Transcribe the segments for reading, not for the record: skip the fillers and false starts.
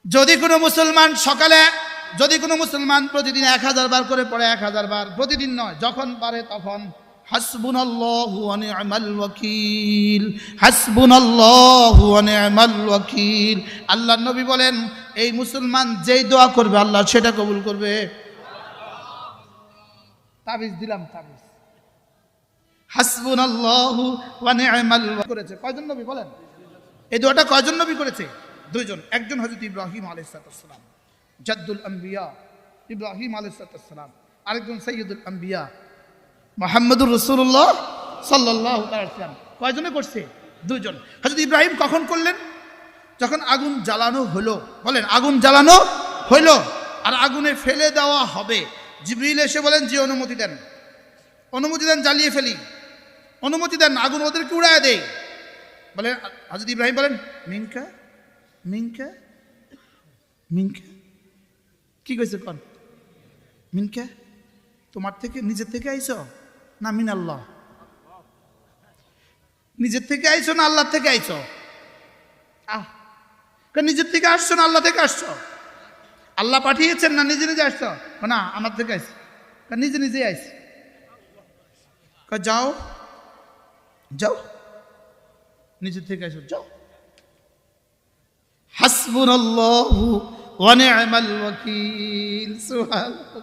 যদি কোনো মুসলমান সকালে যদি কোনো মুসলমান প্রতিদিন 1000 বার করে পড়ে, 1000 বার, প্রতিদিন নয়, যখন পারে তখন হাসবুনাল্লাহু ওয়া নি'মাল ওয়াকিল, হাসবুনাল্লাহু ওয়া নি'মাল ওয়াকিল। আল্লাহর নবী বলেন এই মুসলমান যেই দোয়া করবে আল্লাহ সেটা কবুল করবে। তাবিজ দিলাম, তাবিজ হাসবুনাল্লাহু ওয়া নি'মাল ওয়াকিল করেছে কয়জন নবী বলেন? এই দোয়াটা কয়জন নবী করেছে? দুইজন। একজন হযরত ইব্রাহিম আলাইহিস সালাম, জাদ্দুল আম্বিয়া ইব্রাহিম আলাইহিস সালাম, আরেকজন সাইয়্যিদুল আম্বিয়া মুহাম্মদুর রাসূলুল্লাহ সাল্লাল্লাহু আলাইহি ওয়াসাল্লাম। কয়জনে করছে? দুইজন। হযরত ইব্রাহিম কখন করলেন? যখন আগুন জ্বালানো হলো, বলেন আগুন জ্বালানো হলো আর আগুনে ফেলে দেওয়া হবে। জিবরিল এসে বলেন যে অনুমতি দেন, অনুমতি দেন, জ্বালিয়ে ফেলি, অনুমতি দেন, আগুন ওদেরকে উড়ায় দেয়। বলে হযরত ইব্রাহিম বলেন মিনকা মিনকা মিনকা, কি কইছে কোন? মিনকা, তোমার থেকে, নিজের থেকে আইছো না মিন আল্লাহ? নিজের থেকে আইছো না আল্লাহ থেকে আইছো? নিজের থেকে আসছো না আল্লাহ থেকে আসছো? আল্লাহ পাঠিয়েছেন না নিজে নিজে আসছো? না আমার থেকে আইছি, নিজে নিজে আইছি। যাও যাও, নিজের থেকে আইছো, যাও। হাসবুনাল্লাহু ওয়া নি'মাল ওয়াকিল। সুবহানাল্লাহ।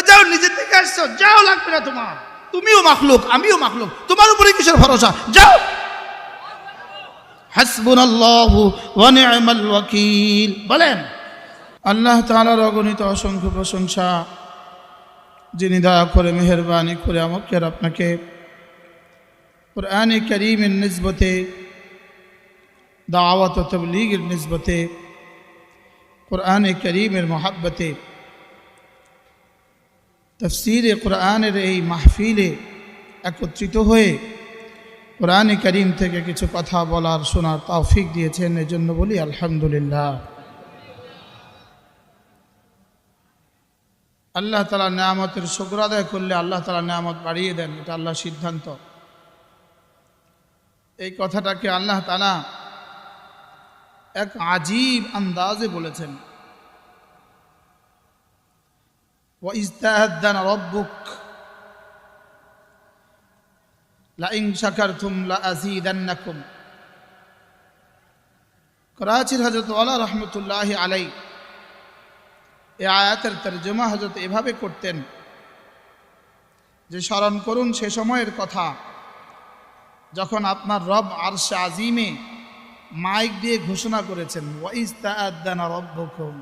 যাও, নিজের থেকে আসছো, যাও, লাগবে না তোমার, তুমিও মাখলুক আমিও মাখলুক, তোমার উপরে কিসের ভরসা, যাও। হাসবুনাল্লাহু ওয়া নি'মাল ওয়াকিল। বলেন আল্লাহ তাআলার অগণিত অসংখ্য প্রশংসা, যিনি দয়া করে মেহেরবানি করে আমাকে আর আপনাকে কুরআনে কারীমের নিসবতে, দাওয়াত ও তাবলীগের নিসবতে, কুরআনে কারীমের মহব্বতে, তাফসীরে কুরআনের এই মাহফিলে একত্রিত হয়ে কুরআনে কারীম থেকে কিছু কথা বলার শোনার তৌফিক দিয়েছেন, এজন্য বলি আলহামদুলিল্লাহ। আল্লাহ তাআলা নিয়ামতের শুকর আদায় করলে আল্লাহ তাআলা নিয়ামত বাড়িয়ে দেন, এটা আল্লাহর সিদ্ধান্ত। এই কথাটাকে আল্লাহ তাআলা এক আজীব আন্দাজে বলেছেন, ওয়া ইস্তাআযানা রাব্বুক লা ইন শাকারতুম লা আযীদান্নাকুম। করাচির হযরত ওয়ালা রাহমাতুল্লাহি আলাইহি এই আয়াতের তরজমা হযরত এভাবে করতেন যে স্মরণ করুন সে সময়ের কথা যখন আপনার রব আরশে আজিমে মাইক দিয়ে ঘোষণা করেছেন ওয়া ইস্তাআযানা রাব্বুকুম,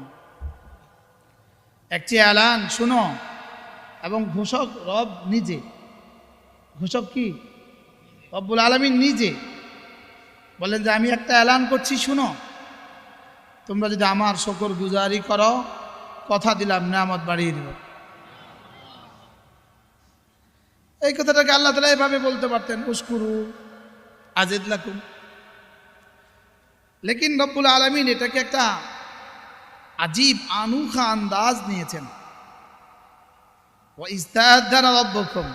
একটি এলান শুনো, এবং ঘোষক রব নিজে। ঘোষক কি? রব্বুল আলামিন নিজে বলেন যে আমি একটা এলান করছি, শুনো, তোমরা যদি আমার শুকর গুজারি করো, কথা দিলাম নিয়ামত বাড়িয়ে দিব। এই কথাটাকে আল্লাহ তাআলা এভাবে বলতে পারতেন, উশকুরু আযিদ লাকুম। লেকিন রব্বুল আলামিন এটাকে একটা আজীব আনুখা আন্দাজ নিয়েছেন। ওয়া ইস্তাআযানা রাব্বুকুম,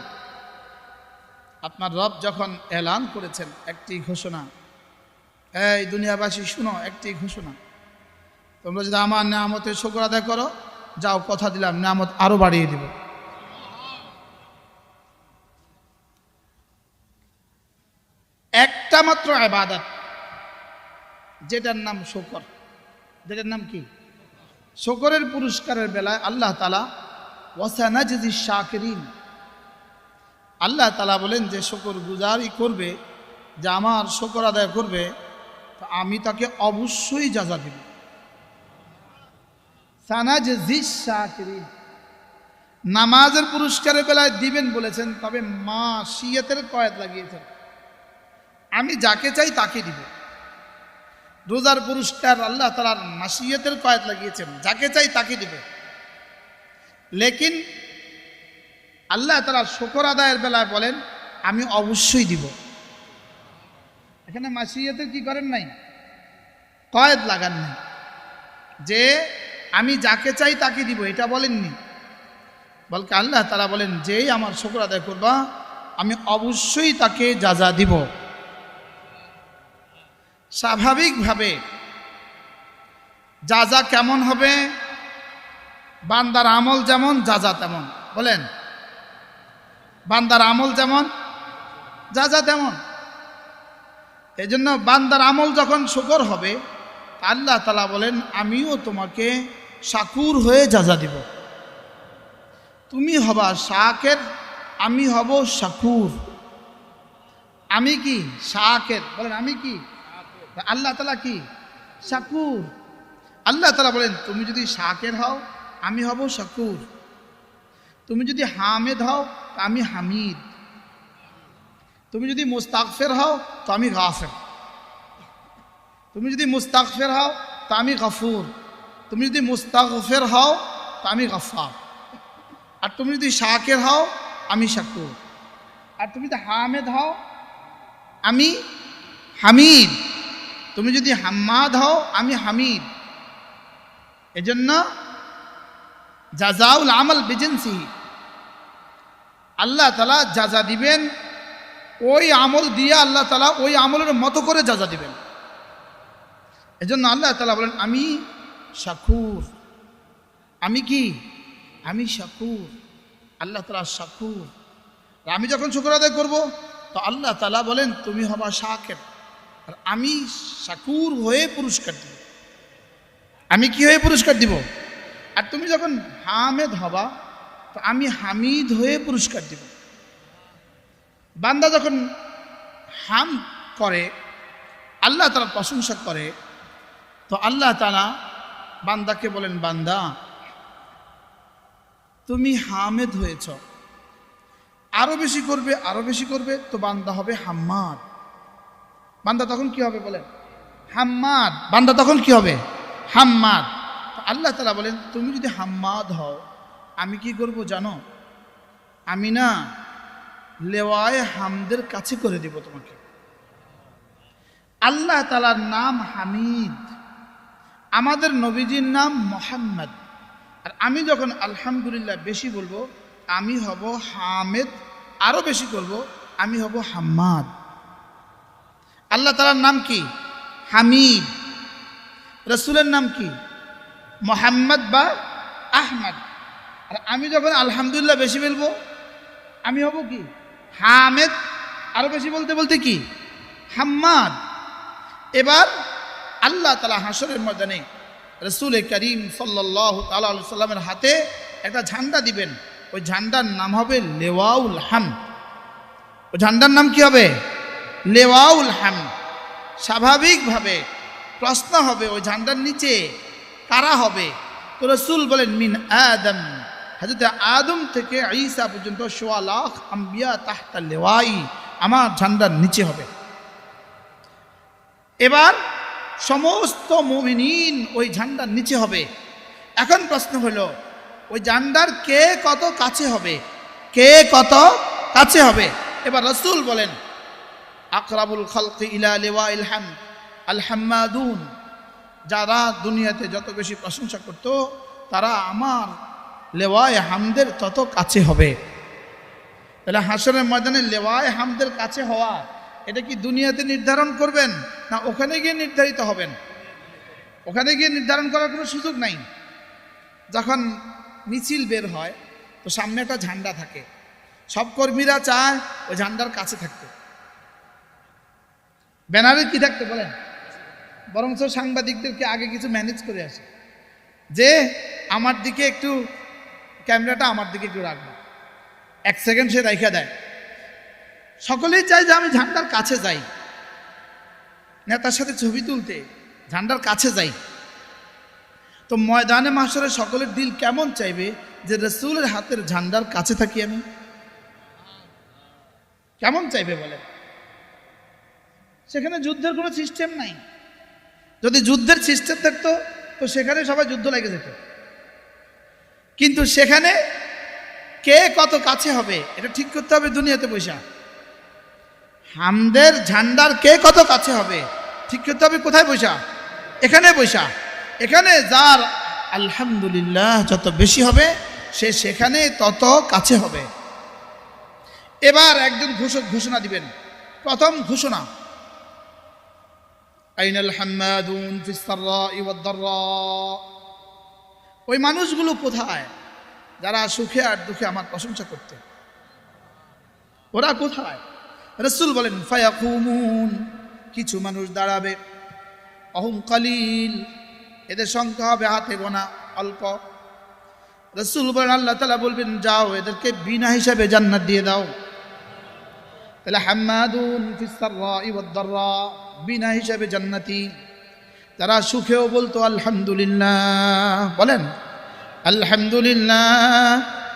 আপনার রব যখন এলান করেছেন একটি ঘোষণা, এই দুনিয়াবাসী শুনো, একটি ঘোষণা, তোমরা যদি আমার নিয়ামতের শুকর আদায় করো, যাও, কথা দিলাম নিয়ামত আরো বাড়িয়ে দিব। একটা মাত্র ইবাদত যেটার নাম শুকর, যেটার নাম কি? শুকরের পুরস্কারের বেলায় আল্লাহ তাআলা ওয়াসানাজিস শাকিরিন, আল্লাহ তাআলা বলেন যে শুকর গুজারি করবে, যে আমার শুকর আদায় করবে, তো আমি তাকে অবশ্যই যাজা দেব। সানাজিস শাকিরিন, নামাজের পুরস্কারের বেলায় দিবেন বলেছেন, তবে মাশিয়াতের কয়েদ লাগিয়েছেন, আমি যাকে চাই তাকে দিব। রোজার পুরস্কার আল্লাহ তাআলার মাশিয়াতের কয়েদ লাগিয়েছেন, যাকে চাই তাকে দিবে। লেকিন আল্লাহ তাআলা শুকর আদায়ের বেলায় বলেন আমি অবশ্যই দিব। এখানে মাশিয়াতের কি করেন নাই? কয়েদ লাগান নাই, যে আমি যাকে চাই তাকে দিব, এটা বলেননি। বলকে আল্লাহ তাআলা বলেন যেই আমার শুকর আদায় করবা আমি অবশ্যই তাকে যাজা দিব। স্বাভাবিকভাবে যা কেমন হবে? বান্দার আমল যেমন যা তেমন। বলেন, বান্দার আমল যেমন যা তেমন। এই জন্য বান্দার আমল যখন শুকর হবে, আল্লাহ তাআলা বলেন আমিও তোমাকে শাকুর হয়ে যা দিব। তুমি হবা শাকের, আমি হব শাকুর। আমি কি শাকের? বলেন আমি কি? আল্লাহ তাআলা কি? শাকুর। আল্লাহ তাআলা বলেন তুমি যদি শাকের হও আমি হব শাকুর, তুমি যদি হামেদ হও তো আমি হামিদ, তুমি যদি মুস্তাগফির হও তো আমি গাফির, তুমি যদি মুস্তাগফির হও তো আমি গফুর, তুমি যদি মুস্তাগফির হও তো আমি গফফার, আর তুমি যদি শাকির হও আমি শাকুর, আর তুমি যদি হামেদ হও আমি হামিদ, তুমি যদি হাম্মাদ হও আমি হামিদ। এজন্য জাযাউল আমাল বিজিনসিহি, আল্লাহ তাআলা যা দিবেন ওই আমল দিয়ে আল্লাহ তাআলা ওই আমলের মতো করে যা দিবেন। এজন্য আল্লাহ তাআলা বলেন আমি শাকুর। আমি কি? আমি শাকুর। আল্লাহ তাআলা শাকুর। আমি যখন শুকর আদায় করব তো আল্লাহ তাআলা বলেন তুমি হবা শাকির, আর আমি শাকুর হয়ে পুরস্কার দিব। আমি কি হয়ে পুরস্কার দিব? আর তুমি যখন হামেদ হবা তো আমি হামিদ হয়ে পুরস্কার দিব। বান্দা যখন হাম করে, আল্লাহ তাআলার প্রশংসা করে, তো আল্লাহ তাআলা বান্দাকে বলেন বান্দা তুমি হামেদ হয়েছ, আরো বেশি করবে আরো বেশি করবে, তো বান্দা হবে হাম্মাদ। বান্দা তখন কি হবে? বলেন হাম্মাদ। বান্দা তখন কি হবে? হাম্মাদ। আল্লাহ তাআলা বলেন তুমি যদি হাম্মাদ হও আমি কি করব জানো? আমি না লেওয়ায়ে হামদের কাছে করে দিব তোমাকে। আল্লাহ তাআলার নাম হামিদ, আমাদের নবীজির নাম মুহাম্মদ। আর আমি যখন আলহামদুলিল্লাহ বেশি বলবো আমি হব হামেদ, আরো বেশি করব আমি হব হাম্মাদ। আল্লাহ তাআলার নাম কি? হামিদ। রাসূলের নাম কি? মুহাম্মদ বা আহমদ। আর আমি যখন আলহামদুলিল্লাহ বেশি বলবো আমি হব কি? হামেদ, আরো বেশি বলতে বলতে কি? হাম্মাদ। এবার আল্লাহ তাআলা হাসরের ময়দানে রাসূল করিম সাল্লাল্লাহু তাআলা আলাইহি সাল্লামের হাতে একটা ঝান্ডা দিবেন, ওই ঝান্ডার নাম হবে লিওয়াউল হামদ। ওই ঝান্ডার নাম কি হবে? লিওয়াউল হামদ। স্বাভাবিকভাবে প্রশ্ন হবে ওই ঝান্ডার নিচে কারা হবে? তো রাসূল বলেন মিন আদম, হযরত আদম থেকে ঈসা পর্যন্ত ১৬ লাখ আম্বিয়া তাহতা লিওয়াই আমার ঝান্ডার নিচে হবে। এবার সমস্ত মুমিনিন ওই ঝান্ডার নিচে হবে। এখন প্রশ্ন হলো ওই ঝান্ডার কে কত কাছে হবে? কে কত কাছে হবে? এবার রাসূল বলেন আকরাবুল খালকি ইলা লিওয়াইল হামদ আল হাম্মাদুন, যারা দুনিয়াতে যত বেশি প্রশংসা করত তারা আমার লেওয়ায়ে হামদের তত কাছে হবে। তাহলে হাসরের ময়দানে লেওয়ায়ে হামদের কাছে হওয়া এটা কি দুনিয়াতে নির্ধারণ করবেন না ওখানে গিয়ে নির্ধারিত হবেন? ওখানে গিয়ে নির্ধারণ করার কোনো সুযোগ নাই। যখন মিছিল বের হয় তো সামনে একটা ঝান্ডা থাকে, সব কর্মীরা চায় ওই ঝান্ডার কাছে থাকতে। ব্যানারে কি থাকতে বলেন? বরঞ্চ সাংবাদিকদেরকে আগে কিছু ম্যানেজ করে আসে যে আমার দিকে একটু ক্যামেরাটা আমার দিকে একটু রাখবে, 1 সেকেন্ড সে রাইখা দেয়। সকলেই চায় যে আমি ঝান্ডার কাছে যাই, নেতার সাথে ছবি তুলতে ঝান্ডার কাছে যাই। তো ময়দানে মাশরে সকলের দিল কেমন চাইবে যে রাসূলের হাতের ঝান্ডার কাছে থাকি আমি? কেমন চাইবে বলে? সেখানে যুদ্ধের কোনো সিস্টেম নাই। যদি যুদ্ধের সিস্টেম থাকতো তো সেখানে সবাই যুদ্ধ লেগে যেত। কিন্তু সেখানে কে কত কাছে হবে এটা ঠিক করতে হবে দুনিয়াতে বসা। হামদের ঝান্ডার কে কত কাছে হবে ঠিক করতে হবে কোথায় বসা? এখানে বসা। এখানে যার আলহামদুলিল্লাহ যত বেশি হবে সে সেখানে তত কাছে হবে। এবার একজন ঘোষণা দিবেন, প্রথম ঘোষণা আইনাল হাম্মাদুন ফিস সাররাই ওয়াদ দাররা, ওই মানুষগুলো কোথায় যারা সুখে আর দুঃখে আমার প্রশংসা করতে? ওরা কোথায়? রাসূল বলেন ফায়াকুমুন, কিছু মানুষ দাঁড়াবে, অহুম কালিল, এদের সংখ্যা হবে হাতে গোনা, অল্প। রাসূল বলেন আল্লাহ তাআলা বলবেন যাও এদেরকে বিনা হিসাবে জান্নাত দিয়ে দাও। তাহলে হাম্মাদুন ফিস সাররাই ওয়াদ দাররা, বিনা হিসাবে জান্নাতি, যারা সুখেও বলতো আলহামদুলিল্লাহ, বলেন আলহামদুলিল্লাহ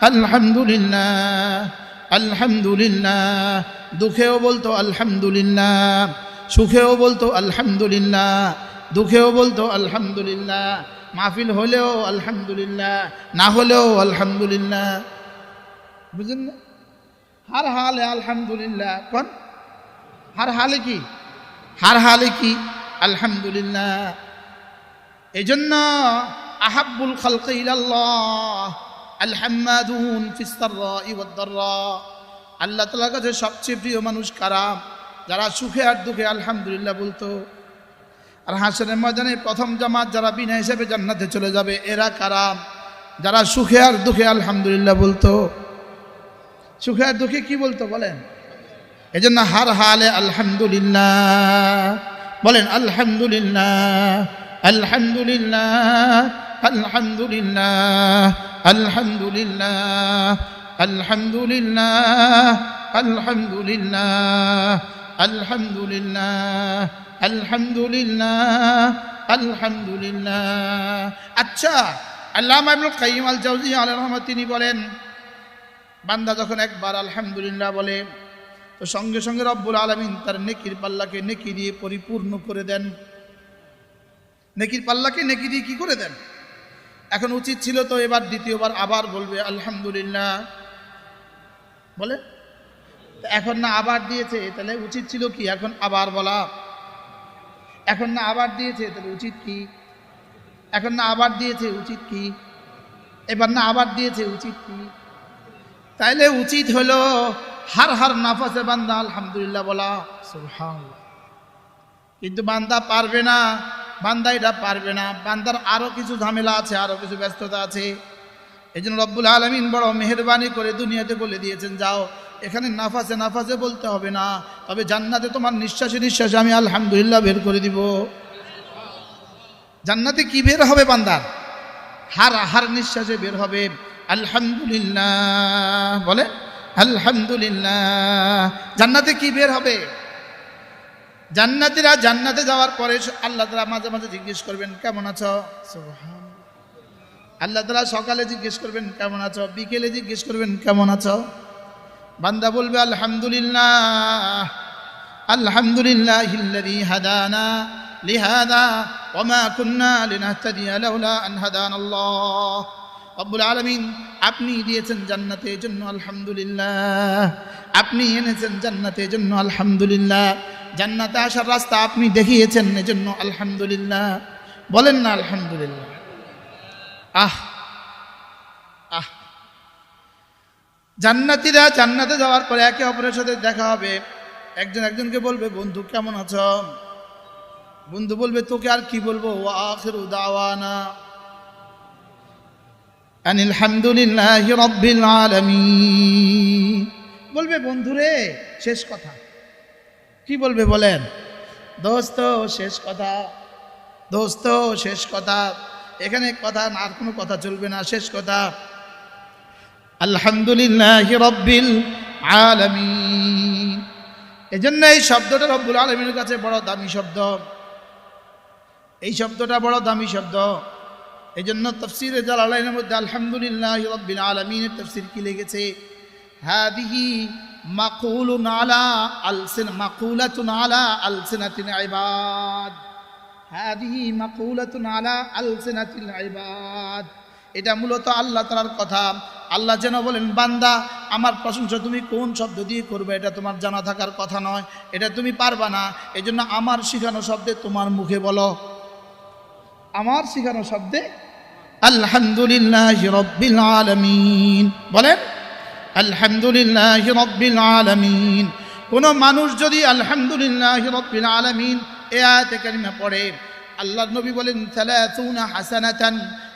আলহামদুলিল্লাহ আলহামদুলিল্লাহ, দুঃখেও বলতো আলহামদুলিল্লাহ, সুখেও বলতো আলহামদুলিল্লাহ, দুঃখেও বলতো আলহামদুলিল্লাহ, মাহফিল হলেও আলহামদুলিল্লাহ, না হলেও আলহামদুলিল্লাহ। বুঝলেন না? হার হালে আলহামদুলিল্লাহ, কোন হার হালে কি? হার হালে কি আলহামদুলিল্লাহ। এই জন্য আহাব্বুল খালকি ইলাল্লাহ আল হাম্মাদুন ফিস সাররাই ওয়াদ দাররা, আল্লাহ তাআলার কাছে সবচেয়ে প্রিয় মানুষ কারা? যারা সুখে আর দুঃখে আলহামদুলিল্লাহ বলতো। আর হাসরের ময়দানে প্রথম জামাত যারা বিনা হিসাবে জান্নাতে চলে যাবে, এরা কারা? যারা সুখে আর দুঃখে আলহামদুলিল্লাহ বলতো। সুখে আর দুঃখে কি বলতো বলেন? এই জন্য হার হালে আলহামদুলিল্লাহ, বলেন আলহামদুলিল্লাহ আলহামদুলিল্লাহ আলহামদুলিল্লাহ আলহামদুলিল্লাহ আলহামদুলিল্লাহ আলহামদুলিল্লাহ আলহামদুলিল্লাহ আলহামদুলিল্লাহ আলহামদুলিল্লাহ। আচ্ছা, আল্লামা ইবনুল কাইয়িম আল জাওজিয়্যি আলাইহির রাহমাত, তিনি বলেন বান্দা যখন একবার আলহামদুলিল্লাহ বলে তো সঙ্গে সঙ্গে রব্বুল আলামিন তার নেকির পাল্লাকে নেকি দিয়ে পরিপূর্ণ করে দেন। নেকির পাল্লাকে নেকি দিয়ে কি করে দেন? এখন উচিত ছিল তো এবার দ্বিতীয়বার আবার বলবে আলহামদুলিল্লাহ, বলে এখন না আবার দিয়েছে, তাহলে উচিত ছিল কি এখন আবার বলা? এখন না আবার দিয়েছে, তাহলে উচিত কি? এখন না আবার দিয়েছে, উচিত কি? এবার না আবার দিয়েছে, উচিত কি? তাইলে উচিত হলো হার হার নাফাসে বান্দা আলহামদুলিল্লাহ বলা, সুবহানাল্লাহ। কিন্তু বান্দা পারবে না, বান্দা এটা পারবে না, বান্দার আরো কিছু ঝামেলা আছে, আরো কিছু ব্যস্ততা আছে। এই জন্য রব্বুল আলামিন বড় মেহেরবানি করে দুনিয়াতে বলে দিয়েছেন যাও এখানে নাফাসে নাফাসে বলতে হবে না, তবে জান্নাতে তোমার নিঃশ্বাসে নিঃশ্বাসে আমি আলহামদুলিল্লাহ বের করে দিব। জান্নাতে কি বের হবে বান্দার? হার হার নিঃশ্বাসে বের হবে আলহামদুলিল্লাহ, বলে আলহামদুলিল্লাহ। জান্নাতে কি বের হবে? জান্নাতীরা জান্নাতে যাওয়ার পরে আল্লাহ তাআলা মাঝে মাঝে জিজ্ঞেস করবেন কেমন আছো? সুবহানাল্লাহ। আল্লাহ তাআলা সকালে জিজ্ঞেস করবেন কেমন আছো, বিকেলে জিজ্ঞেস করবেন কেমন আছো। বান্দা বলবে আলহামদুলিল্লাহ আলহামদুলিল্লাহিল্লাযী হাদানা লিহাযা ওয়া মা কুন্না লিনাহতাদিয়া লাউলা আন হাদানাল্লাহ। রব্বুল আলামিন আপনি দিয়েছেন জান্নাতে, এজন্য আলহামদুলিল্লাহ। আপনি এনেছেন জান্নাতে, এজন্য আলহামদুলিল্লাহ। জান্নাতে আসার রাস্তা আপনি দেখিয়েছেন, এজন্য আলহামদুলিল্লাহ। বলেন না আলহামদুলিল্লাহ। আহ আহ জান্নাতীরা জান্নাতে যাওয়ার পরে একে অপরের সাথে দেখা হবে, একজন একজনকে বলবে বন্ধু কেমন আছো? বন্ধু বলবে তোকে আর কি বলবো, ওয়া আখিরু দাওয়ানা আনিল হামদুলিল্লাহি রাব্বিল আলামিন। বলবে বন্ধুরে শেষ কথা কি বলবে বলেন? দোস্ত শেষ কথা, দোস্ত শেষ কথা। এখানে কথা আর কোনো কথা চলবে না, শেষ কথা আলহামদুলিল্লাহি রাব্বিল আলামিন। এজন্য এই শব্দটা রব্বুল আলামিনের কাছে বড় দামি শব্দ, এই শব্দটা বড় দামি শব্দ। এই জন্য তাফসীরে জালালাইনের মধ্যে আলহামদুলিল্লাহি রাব্বিল আলামিনের তাফসীর কি লিখেছে? হাদিহি মাকুলুন আলা আলসিন মাকুলাতুন আলা আলসিনাতিল ইবাদ। হাদিহি মাকুলাতুন আলা আলসিনাতিল ইবাদ। এটা মূলত আল্লাহ তাআলার কথা। আল্লাহ যেন বলেন বান্দা আমার প্রশংসা তুমি কোন শব্দ দিয়ে করবে এটা তোমার জানা থাকার কথা নয়, এটা তুমি পারবা না। এজন্য আমার শিখানো শব্দে তোমার মুখে বলো, আমার শিখানো শব্দে আলহামদুলিল্লাহি রাব্বিল আলামিন। বলেন আলহামদুলিল্লাহি রাব্বিল আলামিন। কোন মানুষ যদি আলহামদুলিল্লাহি রাব্বিল আলামিন এই আয়াতে কারিমা পড়ে আল্লাহর নবী বলেন সালাতুনা হাসানাতান,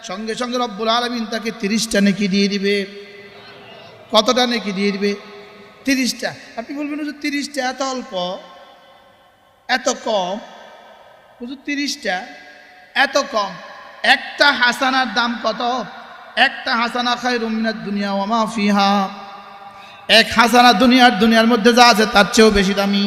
সঙ্গে সঙ্গে রব্বুল আলামিন তাকে 30টা নেকি দিয়ে দিবে। কতটা নেকি দিয়ে দিবে? 30টা। আপনি বলবেন হুজুর 30টা এত অল্প, এত কম? হুজুর 30টা এত কম? একটা হাসানার দাম কত? একটা হাসানা খায়রুম মিনাদ দুনিয়া ওয়া মা ফিহা। এক হাসানা দুনিয়ার মধ্যে যা আছে তার চেয়েও বেশি দামি।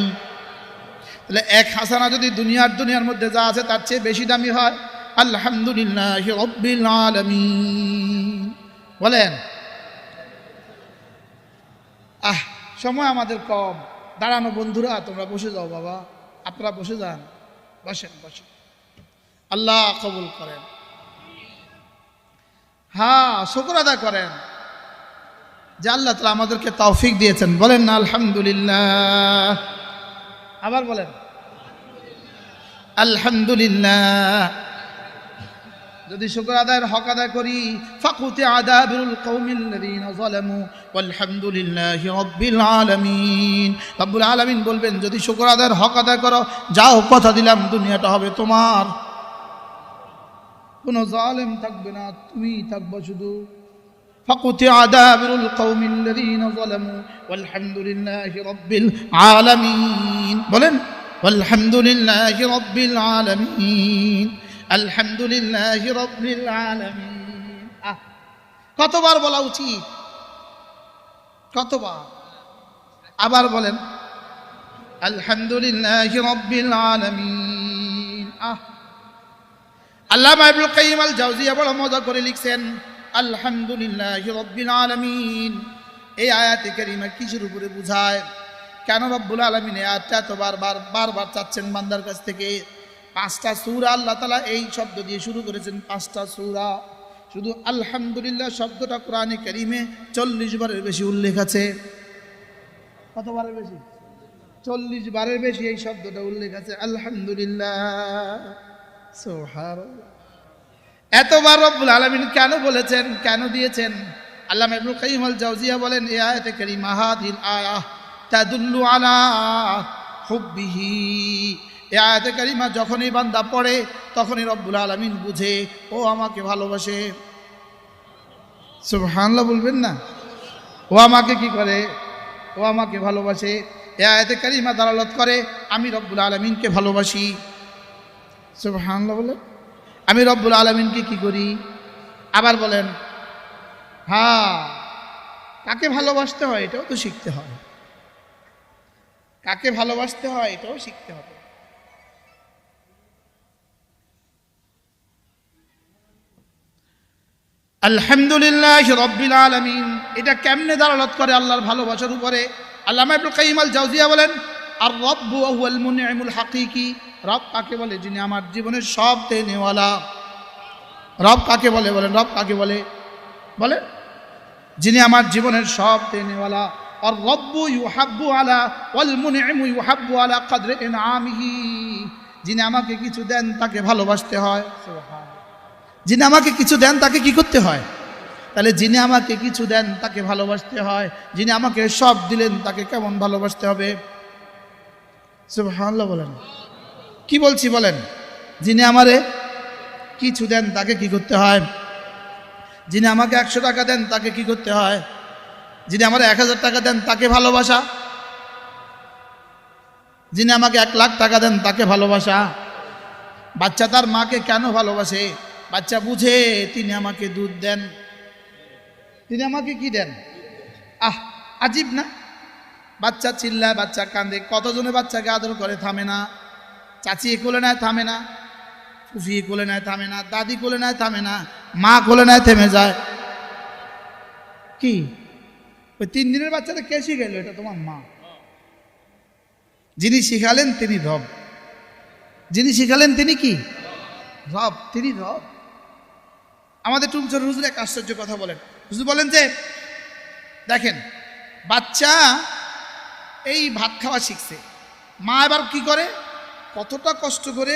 তাহলে এক হাসানা যদি দুনিয়ার মধ্যে যা আছে তার চেয়ে বেশি দামি হয়, আলহামদুলিল্লাহি রাব্বিল আলামিন বলেন। সময় আমাদের কম। দাঁড়ানো বন্ধুরা, তোমরা বসে যাও বাবা, আপনারা বসে যান, বসেন। আল্লাহ কবুল করেন। শুকর আদায় করেন যে আল্লাহ তাআলা আমাদেরকে তৌফিক দিয়েছেন। বলেন না আলহামদুলিল্লাহ। আবার বলেন আলহামদুলিল্লাহ। যদি শুকর আদায়ের হক আদায় করি, ফাকুতি আদাবুল কওমিল্লাযীনা যালামু ওয়ালহামদুলিল্লাহি রাব্বিল আলামিন। রব্বুল আলামিন বলবেন যদি শুকর আদায়ের হক আদায় করো, যাও কথা দিলাম দুনিয়াটা হবে তোমার, কোনো জালেম থাকবে না, তুমি থাকবে শুধু। ফাকুতি আদাবুল কওমিল্লাযীনা যালামু ওয়ালহামদুলিল্লাহি রাব্বিল আলামিন। বলেন ওয়ালহামদুলিল্লাহি রাব্বিল আলামিন, আলহামদুলিল্লাহি রাব্বিল আলামিন। কতবার বলা উচিত? কতবার? আবার বলেন আলহামদুলিল্লাহি রাব্বিল আলামিন। আল্লামা ইবনুল কাইয়িম আল জাওজিয়া বড় মজা করে লিখছেন আলহামদুলিল্লাহি রাব্বিল আলামিন। এই আয়াতে কারিমা কিসের উপরে বোঝায়? কেন রব্বুল আলামিন এই আয়াতটা তো বারবার চাচ্ছেন বান্দার কাছ থেকে? 5টা সূরা আল্লাহ তাআলা এই শব্দ দিয়ে শুরু করেছেন। 5টা সূরা, শুধু আলহামদুলিল্লাহ শব্দটা কোরআনে কারিমে 40 বারের বেশি উল্লেখ আছে। কতবারের বেশি? 40 বারের বেশি এই শব্দটা উল্লেখ আছে আলহামদুলিল্লাহ। সুবহানাল্লাহ। এতবার রব্বুল আলামিন কেন বলেছেন, কেন দিয়েছেন? আল্লামা ইবনুল কাইয়িম আল জাওজিয়া বলেন এই আয়াতে কারিমা হাদিল আয়াহ তাদুল্লু আলা হুব্বিহি। এই আয়াতে কারিমা যখনই বান্দা পড়ে তখনই রব্বুল আলামিন বুঝে ও আমাকে ভালোবাসে। সুবহানাল্লাহ বলবেন না? ও আমাকে কি করে? ও আমাকে ভালোবাসে। এই আয়াতে কারিমা দালালত করে আমি রব্বুল আলামিনকে ভালোবাসি। সুবহানাল্লাহ বলেন। আমি রব্বুল আলামিনকে কি করি? আবার বলেন কাকে ভালোবাসতে হয় এটাও তো শিখতে হয়। কাকে ভালোবাসতে হয় এটাও শিখতে হবে। আলহামদুলিল্লাহি রাব্বিল আলামিন এটা কেমনে দালালত করে আল্লাহর ভালোবাসার উপরে? আল্লামা ইবনুল কাইয়িম আল জাওজিয়া বলেন আর রব্বু হুয়াল মুনঈমুল হাকিকি। রব কাকে বলে? যিনি আমার জীবনের সব দেনেওয়ালা। রব কাকে বলে? বলেন রব কাকে বলে? বলেন যিনি আমার জীবনের সব দেনেওয়ালা। আর রব্বু ইউহাব্বু আলা ওয়াল মুনঈমু ইউহাব্বু আলা কদরি ইনআমিহি। যিনি আমাকে কিছু দেন তাকে ভালোবাসতে হয়। সুবহানাল্লাহ। যিনি আমাকে কিছু দেন তাকে কি করতে হয়? তাহলে যিনি আমাকে কিছু দেন তাকে ভালোবাসতে হয়। যিনি আমাকে সব দিলেন তাকে কেমন ভালোবাসতে হবে? সুবহানাল্লাহ বলেন। কি বলছি বলেন? যিনি আমারে কিছু দেন তাকে কি করতে হয়? যিনি আমাকে 100 টাকা দেন তাকে কি করতে হয়? যিনি আমার 1000 টাকা দেন তাকে ভালোবাসা। যিনি আমাকে 1 লাখ টাকা দেন তাকে ভালোবাসা। বাচ্চা তার মাকে কেন ভালোবাসে? বাচ্চা বুঝে তিনি আমাকে দুধ দেন, তিনি আমাকে কি দেন। আজীব না? বাচ্চা চিল্লায়, বাচ্চা কাঁদে, কতজনে বাচ্চাকে আদর করে থামে না? চাচি কোলে নেয় থামে না, ফুফি কোলে নেয় থামে না, দাদি কোলে নেয় থামে না, মা কোলে নেয় থেমে যায়। কি ওই 3 দিনের বাচ্চাটা কে শিখাইল? এটা তোমার মা। যিনি শিখালেন তিনি রব। যিনি শিখালেন তিনি কি? রব। তিনি রব। আমাদের টুমচর হুজুর এক আশ্চর্য কথা বলেন। হুজুর বলেন যে দেখেন বাচ্চা এই ভাত খাওয়া শিখছে, মা এবার কি করে? কতটা কষ্ট করে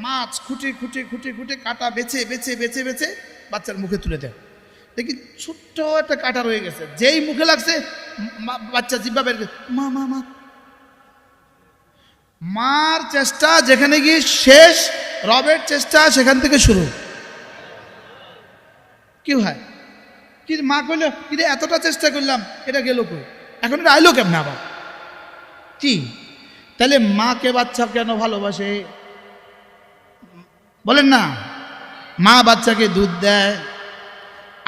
মাছ খুঁটে খুঁটে খুঁটে খুঁটে কাটা বেছে বেছে বেছে বেছে বাচ্চার মুখে তুলে দেয়। দেখি ছোট্ট একটা কাটা রয়ে গেছে, যেই মুখে লাগছে বাচ্চা জিব্বা বের করে মা মা মা। মার চেষ্টা যেখানে গিয়ে শেষ, রবের চেষ্টা সেখান থেকে শুরু। কি হয় কি মা কইলো কি রে এতটা চেষ্টা করলাম, এটা গেল কই, এখন এটা আইলো কেমন আবার কি? তাহলে মাকে বাচ্চা কেন ভালোবাসে বলেন না? মা বাচ্চাকে দুধ দেয়।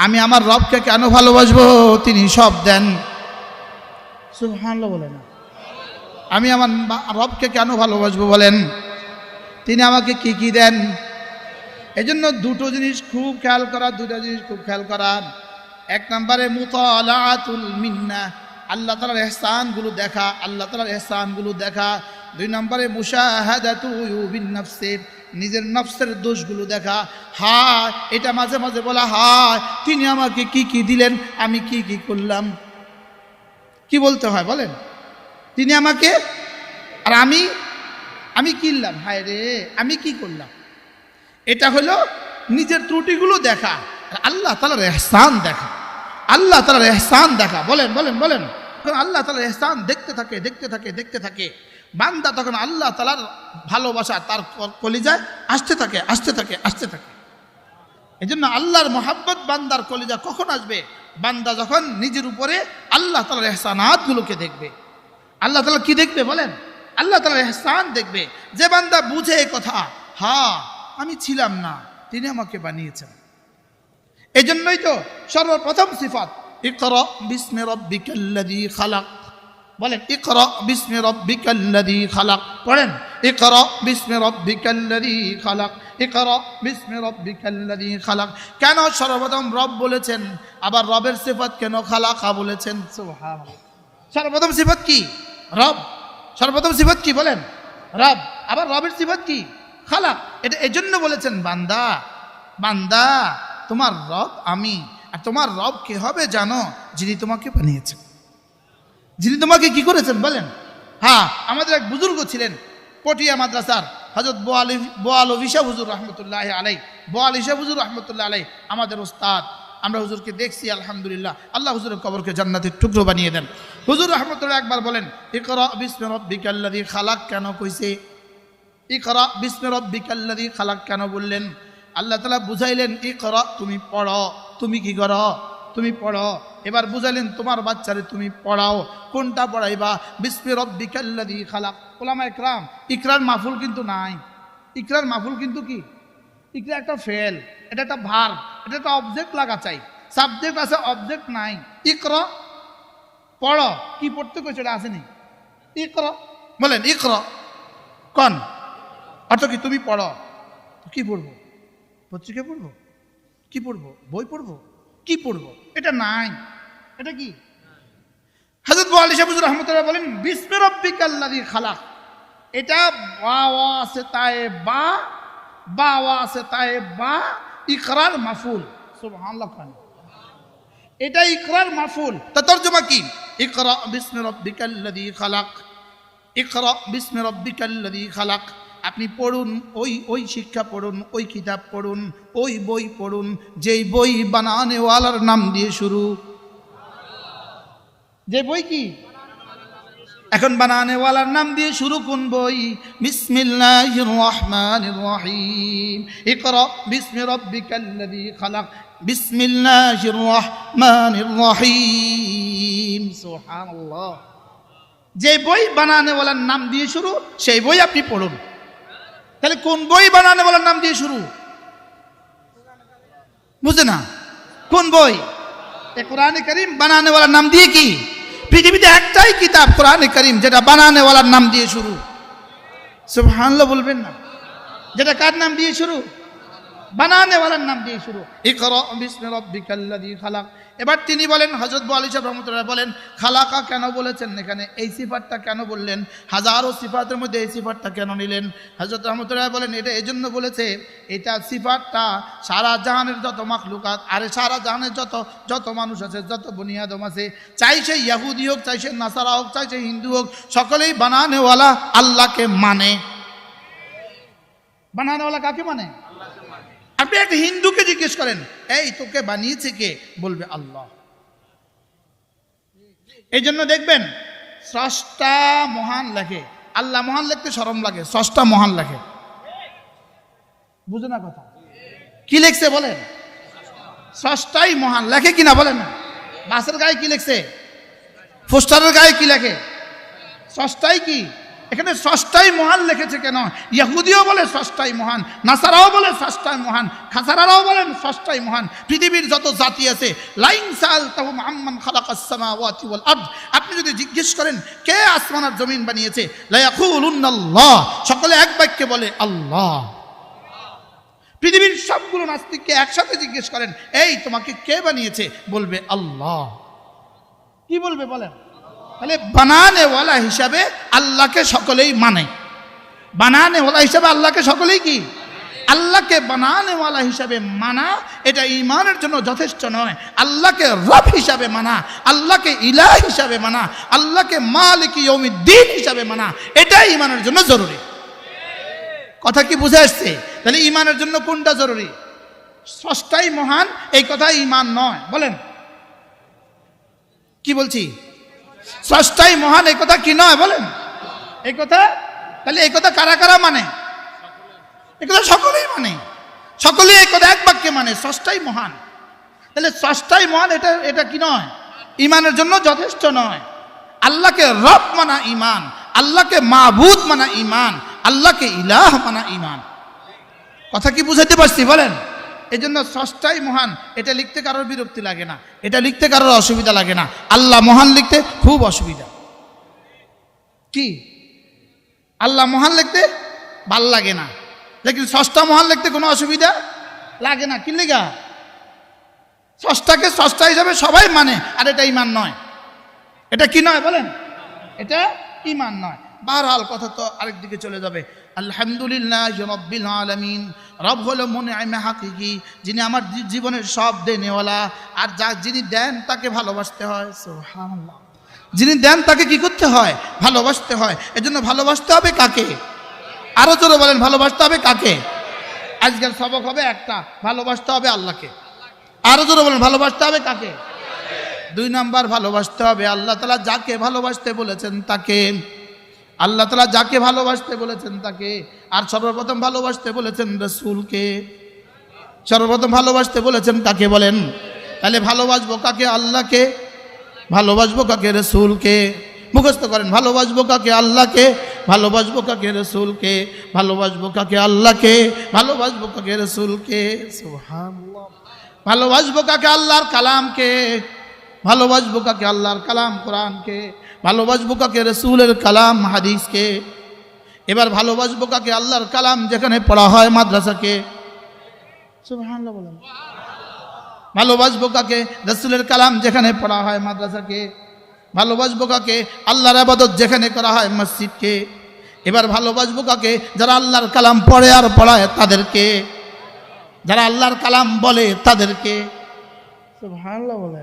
আমি আমার রবকে কেন ভালোবাসবো? তিনি সব দেন। সুবহানাল্লাহ বলে না? আমি আমার রবকে কেন ভালোবাসবো বলেন? তিনি আমাকে কি কি দেন। এজন্য দুটো জিনিস খুব খেয়াল করা, দুটো জিনিস খুব খেয়াল করা। এক নম্বরে মুতালাআতুল মিন্না, আল্লাহ তাআলার ইহসানগুলো দেখা, আল্লাহ তাআলার ইহসানগুলো দেখা। দুই নম্বরে মুশাহাদাতু উয়ুবিন নাফসি, নিজের নফসের দোষগুলো দেখা। হায়, এটা মাঝে মাঝে বলা, হায় তিনি আমাকে কি কি দিলেন, আমি কি কি করলাম। কি বলতে হয় বলেন? তিনি আমাকে, আর আমি কিনলাম, হায় রে আমি কি করলাম। এটা হলো নিজের ত্রুটিগুলো দেখা, আল্লাহ তাআলার ইহসান দেখা, আল্লাহ তাআলার ইহসান দেখা। বলেন বলেন বলেন। আল্লাহ তাআলার ইহসান দেখতে থাকে দেখতে থাকে দেখতে থাকে বান্দা, তখন আল্লাহ তাআলার ভালোবাসা তার কলিজায় আসতে থাকে আসতে থাকে আসতে থাকে। এই জন্য আল্লাহর মহাব্বত বান্দার কলিজা কখন আসবে? বান্দা যখন নিজের উপরে আল্লাহ তাআলার ইহসানাতগুলোকে দেখবে। আল্লাহ তাআলা কি দেখবে বলেন? আল্লাহ তাআলার ইহসান দেখবে। যে বান্দা বুঝে এই কথা, হ্যাঁ আমি ছিলাম না, তিনি আমাকে বানিয়েছেন। এই জন্যই তো সর্বপ্রথম সিফাত ইকরা বিসমি রাব্বিকাল্লাযী খালাক। বলেন ইকরা বিসমি রাব্বিকাল্লাযী খালাক। পড়েন ইকরা বিসমি রাব্বিকাল্লাযী খালাক, ইকরা বিসমি রাব্বিকাল্লাযী খালাক। কেন সর্বপ্রথম রব বলেছেন? আবার রবের সিফাত কেন খালাকা বলেছেন? সুবহানাল্লাহ। সর্বপ্রথম সিফাত কি? রব। সর্বপ্রথম সিফাত কি বলেন? রব। আবার রবের সিফাত কি? খালাক। এটা এজন্য বলেছেন বান্দা, বান্দা তোমার রব আমি। আর তোমার রব কে হবে জানো? যিনি তোমাকে বানিয়েছেন, যিনি তোমাকে কি করেছেন বলেন? হ্যাঁ, আমাদের এক বুজুর্গ ছিলেন পটিয়া মাদ্রাসার, হযরত বোয়ালি শাহ হুজুর রহমতুল্লাহ আলাই। বোয়ালি শাহ হুজুর রহমতুল্লাহ আলাই আমাদের উস্তাদ। আমরা হুজুরকে দেখছি, আলহামদুলিল্লাহ, আল্লাহ হুজুরের কবরকে জান্নাতের টুকরো বানিয়ে দেন। হুজুর রহমতুল্লাহ একবার বলেন ইকরা বিসমি রাব্বিকাল্লাযী খালাক কেন কইছে? ইকরা বিসমি রাব্বিকাল্লাযী খালাক কেন বললেন? আল্লাহ তাআলা বুঝাইলেন ইকরা তুমি পড়ো। তুমি কি করো? তুমি পড়ো। এবার বুঝাইলেন তোমার বাচ্চারে তুমি পড়াও। কোনটা পড়াইবা? বিসমি রাব্বিকাল্লাযী খালাক। উলামায়ে কেরাম, ইকরার মাফুল কিন্তু নাই। ইকরার মাফুল কিন্তু কি? ইকরা একটা ফেল, এটা একটা ভার্ব, এটা একটা অবজেক্ট লাগা চাই। সাবজেক্ট আছে, অবজেক্ট নাই। ইকরা পড়ো, কি পড়তে কইছে এটা আসেনি? ইকরা বলেন ইকরা কোন অর্থ কি? তুমি পড়ো। কি পড়বো? পত্রিকা পড়বো? কি পড়বো? বই পড়বো? কি পড়বো? এটা নাই। এটা কি? হযরত বোয়ালি শাহ হুজুর রাহমাতুল্লাহ বলেন বিসমি রাব্বিকাল্লাযী খালাক। এটা বা ওয়া আছে তায়ে বা, বা ওয়া আছে তায়ে বা, ইকরার মাফুল। সুবহানাল্লাহ। এটা ইকরার মাফুল। তা তরজমা কি? ইকরা বিসমি রাব্বিকাল্লাযী খালাক, ইকরা বিসমি রাব্বিকাল্লাযী খালাক। আপনি পড়ুন, ওই শিক্ষা পড়ুন, ওই কিতাব পড়ুন, ওই বই পড়ুন যেই বই বানানেওয়ালার নাম দিয়ে শুরু। যে বই কি? এখন বানানেওয়ালার নাম দিয়ে শুরু কোন বই? বিসমিল্লাহির রহমানির রহিম। ইকরা বিসমি রাব্বিকাল্লাযী খালাক, বিসমিল্লাহির রহমানির রহিম। সুবহানাল্লাহ। যে বই বানানেওয়ালার নাম দিয়ে শুরু, সেই বই আপনি পড়ুন। তাহলে কোন বই বানানেওয়ালার নাম দিয়ে শুরু? বুঝে না? কোন বই? কোরআনে কারীম বানানেওয়ালার নাম দিয়ে কি? পৃথিবীতে একটাই কিতাব কোরআনে কারীম যেটা বানানেওয়ালার নাম দিয়ে শুরু। সুবহানাল্লাহ বলবেন না? যেটা কার নাম দিয়ে শুরু? বানানেওয়ালার নাম দিয়ে শুরু। ইকরা বিসমি রাব্বিকাল্লাযী খালাক। এবার তিনি বলেন, হযরত বোয়ালি শাহ রাহমাতুল্লাহ বলেন খালাকা কেন বলেছেন? এখানে এই সিফাতটা কেন বললেন? হাজারো সিফাতের মধ্যে এই সিফাতটা কেন নিলেন? হযরত রাহমাতুল্লাহ বলেন এটা এজন্য বলেছে, এটা সিফাতটা সারা জাহানের যত মাখলুকাত, আরে সারা জাহানের যত মানুষ আছে, যত বনি আদম আছে, চাই সে ইহুদি হোক, চাই সে নাসারা হোক, চাই সে হিন্দু হোক, সকলেই বানানেওয়ালা আল্লাহকে মানে। বানানেওয়ালা কাকে মানে? আপনি একটা হিন্দুকে জিজ্ঞেস করেন এই তোকে বানিয়েছে কে? বলবে আল্লাহ। এই জন্য দেখবেন স্রষ্টা মহান লেখে, আল্লাহ মহান লিখতে শরম লাগে, স্রষ্টা মহান লেখে। বুঝে না কথা? কি লিখছে বলেন? স্রষ্টাই মহান লেখে কিনা বলেন না? বাসের গায়ে কি লিখছে? পোস্টারের গায়ে কি লেখে? স্রষ্টাই কি? এখানে স্রষ্টাই মহান লিখেছে কেন? ইহুদিও বলে স্রষ্টাই মহান, নাসারাও বলে স্রষ্টাই মহান, খাসারারাও বলেন স্রষ্টাই মহান। পৃথিবীর যত জাতি আছে, লাইন সাআলতাহুম আম্মান খালাকাস সামাওয়াতি ওয়াল আরদ, আপনি যদি জিজ্ঞেস করেন কে আসমান আর জমিন বানিয়েছে, লা ইয়াকুলুনাল্লাহ, সকলে এক বাক্যে বলে আল্লাহ। পৃথিবীর সবগুলো নাস্তিককে একসাথে জিজ্ঞেস করেন এই তোমাকে কে বানিয়েছে, বলবে আল্লাহ। কি বলবে বলেন? তাহলে বানানেওয়ালা হিসাবে আল্লাহকে সকলেই মানে, বানানেওয়ালা হিসাবে আল্লাহকে সকলেই কি? আল্লাহকে বানানেওয়ালা হিসাবে মানা এটা ঈমানের জন্য যথেষ্ট নয়। আল্লাহকে রব হিসাবে মানা, আল্লাহকে ইলাহ হিসাবে মানা, আল্লাহকে মালিক ইয়াউমিদ্দিন হিসাবে মানা, এটা ঈমানের জন্য জরুরি। কথা কি বুঝে আসছে? তাহলে ঈমানের জন্য কোনটা জরুরি? স্রষ্টাই মহান এই কথা ঈমান নয়। বলেন কি বলছি? স্রষ্টাই মহান এই কথা কি নয়? বলেন এই কথা। তাহলে এই কথা কারা কারা মানে? এই কথা সকলেই মানে, সকলেই এই কথা এক বাক্যে মানে স্রষ্টাই মহান। তাহলে স্রষ্টাই মহান এটা কি নয়? ঈমানের জন্য যথেষ্ট নয়। আল্লাহকে রব মানা ঈমান, আল্লাহকে মাবুদ মানা ঈমান, আল্লাহকে ইলাহ মানা ঈমান। কথা কি বুঝাতে পারছি? বলেন। এই জন্য স্রষ্টাই মহান এটা লিখতে কারোর বিরক্তি লাগে না, এটা লিখতে কারোর অসুবিধা লাগে না। আল্লাহ মহান লিখতে খুব অসুবিধা। কি? আল্লাহ মহান লিখতে ভাল লাগে না, লেকিন স্রষ্টা মহান লিখতে কোনো অসুবিধা লাগে না। কি লেগা? স্রষ্টাকে স্রষ্টা হিসাবে সবাই মানে, আর এটা ঈমান নয়। এটা কি নয়? বলেন এটা ঈমান নয়। বাহরহাল কথা তো আরেক দিকে চলে যাবে। আলহামদুলিল্লাহ রাব্বিল আলামিন, রব হলো মুনঈমে হাকিকি, যিনি আমার জীবনের সব দেনেওয়ালা। আর যিনি দেন তাকে ভালোবাসতে হয়। সুবহানাল্লাহ। যিনি দেন তাকে কি করতে হয়? ভালোবাসতে হয়। এজন্য ভালোবাসতে হবে কাকে? আরো জোরে বলেন, ভালোবাসতে হবে কাকে? আজকের সবক হবে একটা, ভালোবাসতে হবে আল্লাহকে। আরো জোরে বলেন, ভালোবাসতে হবে কাকে? 2 নাম্বার, ভালোবাসতে হবে আল্লাহ তাআলা যাকে ভালোবাসতে বলেছেন তাকে। আল্লাহ তাআলা যাকে ভালোবাসতে বলেছেন তাকে। আর সর্বপ্রথম ভালোবাসতে বলেছেন রাসূলকে। সর্বপ্রথম ভালোবাসতে বলেছেন কাকে? বলেন। তাহলে ভালোবাসবো কাকে? আল্লাহকে। ভালোবাসবো কাকে? রাসূলকে। মুখস্থ করেন, ভালোবাসবো কাকে? আল্লাহকে। ভালোবাসবো কাকে? রাসূলকে। ভালোবাসবো কাকে? আল্লাহকে। ভালোবাসবো কাকে? রাসূলকে। সুবহানাল্লাহ। ভালোবাসবো কাকে? আল্লাহর কালামকে। ভালোবাসবো কাকে? আল্লাহর কালাম কোরআনকে। ভালোবাসবো কাকে? রাসূলের কালাম হাদিসকে। এবার ভালোবাসবো কাকে? আল্লাহর কালাম যেখানে পড়া হয় মাদ্রাসাকে। সুবহানাল্লাহ বলেন। ভালোবাসবো কাকে? রাসূলের কালাম যেখানে পড়া হয় মাদ্রাসাকে। ভালোবাসবো কাকে? আল্লাহর ইবাদত যেখানে করা হয় মসজিদকে। এবার ভালোবাসবো কাকে? যারা আল্লাহর কালাম পড়ে আর পড়ায় তাদেরকে, যারা আল্লাহর কালাম বলে তাদেরকে। সুবহানাল্লাহ বলে।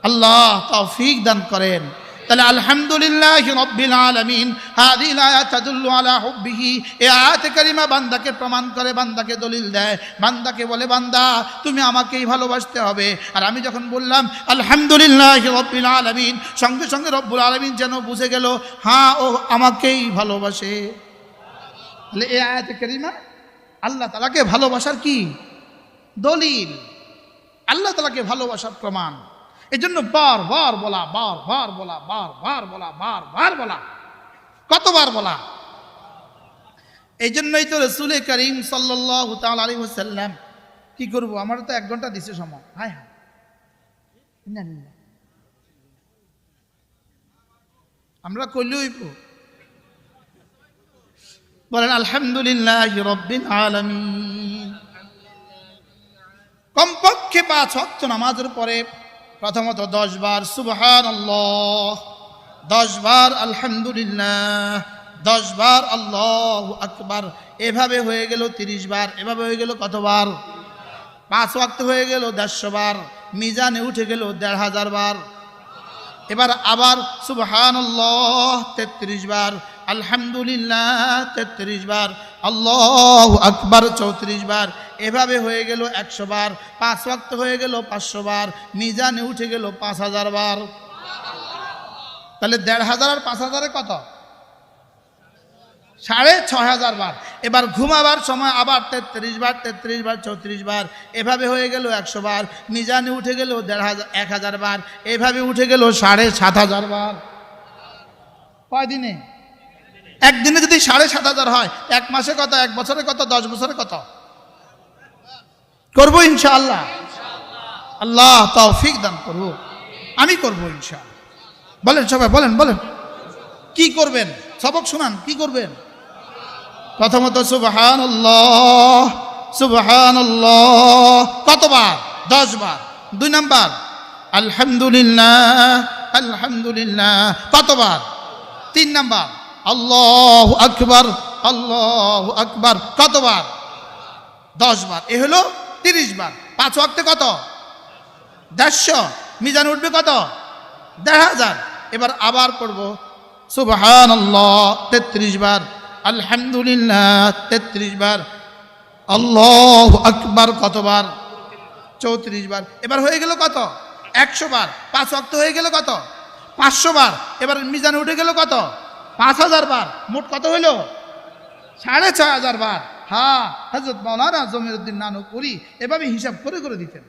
আল্লাহ তৌফিক দান করেন। তাহলে আলহামদুলিল্লাহি রাব্বিল আলামিন, হাযিহিল আয়াত তাদুল্লু আলা হুব্বিহি, এই আয়াতে কারিমা বান্দাকে প্রমাণ করে, বান্দাকে দলিল দেয়, বান্দাকে বলে বান্দা তুমি আমাকেই ভালোবাসতে হবে। আর আমি যখন বললাম আলহামদুলিল্লাহি রাব্বিল আলামিন, সঙ্গে সঙ্গে রব্বুল আলামিন যেন বুঝে গেল হ্যাঁ ও আমাকেই ভালোবাসে। তাহলে এই আয়াতে কারিমা আল্লাহ তাআলাকে ভালোবাসার কি দলিল, আল্লাহ তাআলাকে ভালোবাসার প্রমাণ। এই জন্য বারবার বলা, বারবার বলা, বারবার বলা, বারবার বলা, কতবার বলা। এই জন্যই তো রাসূল করিম সাল্লাল্লাহু তাআলা আলাইহি ওয়াসাল্লাম, কি করব, আমার তো 1 ঘন্টা দিছে সময়। হায় হায়, না না আমরা কইলেই বলেন আলহামদুলিল্লাহি রাব্বিল আলামিন। কমপক্ষে 5 ওয়াক্ত নামাজের পরে প্রথমত 10 বার সুবহানাল্লাহ, 10 বার আলহামদুলিল্লাহ, 10 বার আল্লাহু আকবার। এভাবে হয়ে গেল 30 বার। এভাবে হয়ে গেল কতবার? 5 ওয়াক্ত হয়ে গেল 150 বার। মিজানে উঠে গেল 1500 বার। এবার আবার সুবহানাল্লাহ 33 বার, আলহামদুলিল্লাহ 33 বার, আল্লাহু আকবার 34 বার। এভাবে হয়ে গেল 100 বার। 5 ওয়াক্ত হয়ে গেল 500 বার। মিজানে উঠে গেল 5000 বার। তাহলে 1500 আর 5000 কত? 6,500 বার। এবার ঘুমাবার সময় আবার 33 বার, 33 বার, 34 বার, এভাবে হয়ে গেল 100 বার। মিজানে উঠে গেল 1,500 বার, এভাবে উঠে গেল 7,500 বার। কয় দিনে? একদিনে যদি 7,500 হয়, এক মাসে কত, এক বছরে কত, 10 বছরে কত? করবো ইনশাআল্লাহ। আল্লাহ তৌফিক দান করবো, আমি করবো ইনশাআল্লাহ। বলেন সবাই, বলেন বলেন কি করবেন? সবক শুনান, কি করবেন? প্রথমত সুবহানাল্লাহ, সুবহানাল্লাহ কতবার? 10 বার। 2 নাম্বার আলহামদুলিল্লাহ, আলহামদুলিল্লাহ কতবার? 3 নাম্বার আল্লাহু আকবার, আল্লাহু আকবার কতবার? 10 বার। এ হলো 30 বার। 5 ওয়াক্তে কত? 150। মিজান উঠবে কত? 1,500। এবার আবার পড়ব সুবহানাল্লাহ 33 বার, আলহামদুলিল্লাহ 33 বার, আল্লাহু আকবার কতবার? 34 বার। এবার হয়ে গেল কত? 100 বার। 5 ওয়াক্ত হয়ে গেল কত? 500 বার। এবার মিজানে উঠে গেল কত? 5,000 বার। মোট কত হইল? 6,500 বার। হ্যাঁ, হযরত মাওলানা জমিরুদ্দিন নানুপুরি এভাবে হিসাব করে করে দিতেন।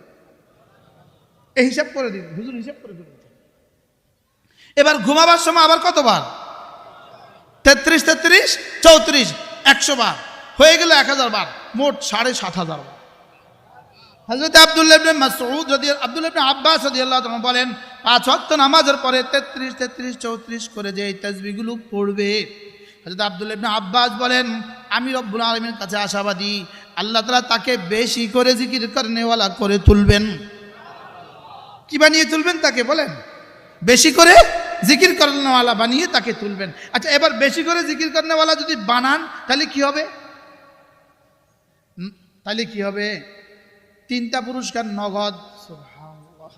এই হিসাব করে দিতেন, হুজুর হিসাব করে করে দিতেন। এবার ঘুমাবার সময় আবার কতবার? 33, 33, 34, 100 বার। হয়ে গেল 1,000 বার। মোট 7,500 বার। হযরত আব্দুল্লাহ ইবনে মাসউদ আব্দুল্লাহ ইবনে আব্বাস রাদিয়াল্লাহু তাআলা বলেন, 5 ওয়াক্ত নামাজের পরে 33, 33, 34 করে যে তাসবিহগুলো পড়বে, হযরত আব্দুল্লাহ ইবনে আব্বাস বলেন, আমি রব্বুল আলামিনের কাছে আশাবাদী আল্লাহ তাআলা তাকে বেশি করে জিকির করনেওয়ালা করে তুলবেন। কি বানিয়ে তুলবেন তাকে? বলেন, বেশি করে জিকির করনেওয়ালা বানিয়ে তাকে তুলবেন। আচ্ছা, এবার বেশি করে জিকির করনেওয়ালা যদি বানান তাহলে কি হবে? তাহলে কি হবে? 3টা পুরস্কার নগদ। সুবহানাল্লাহ।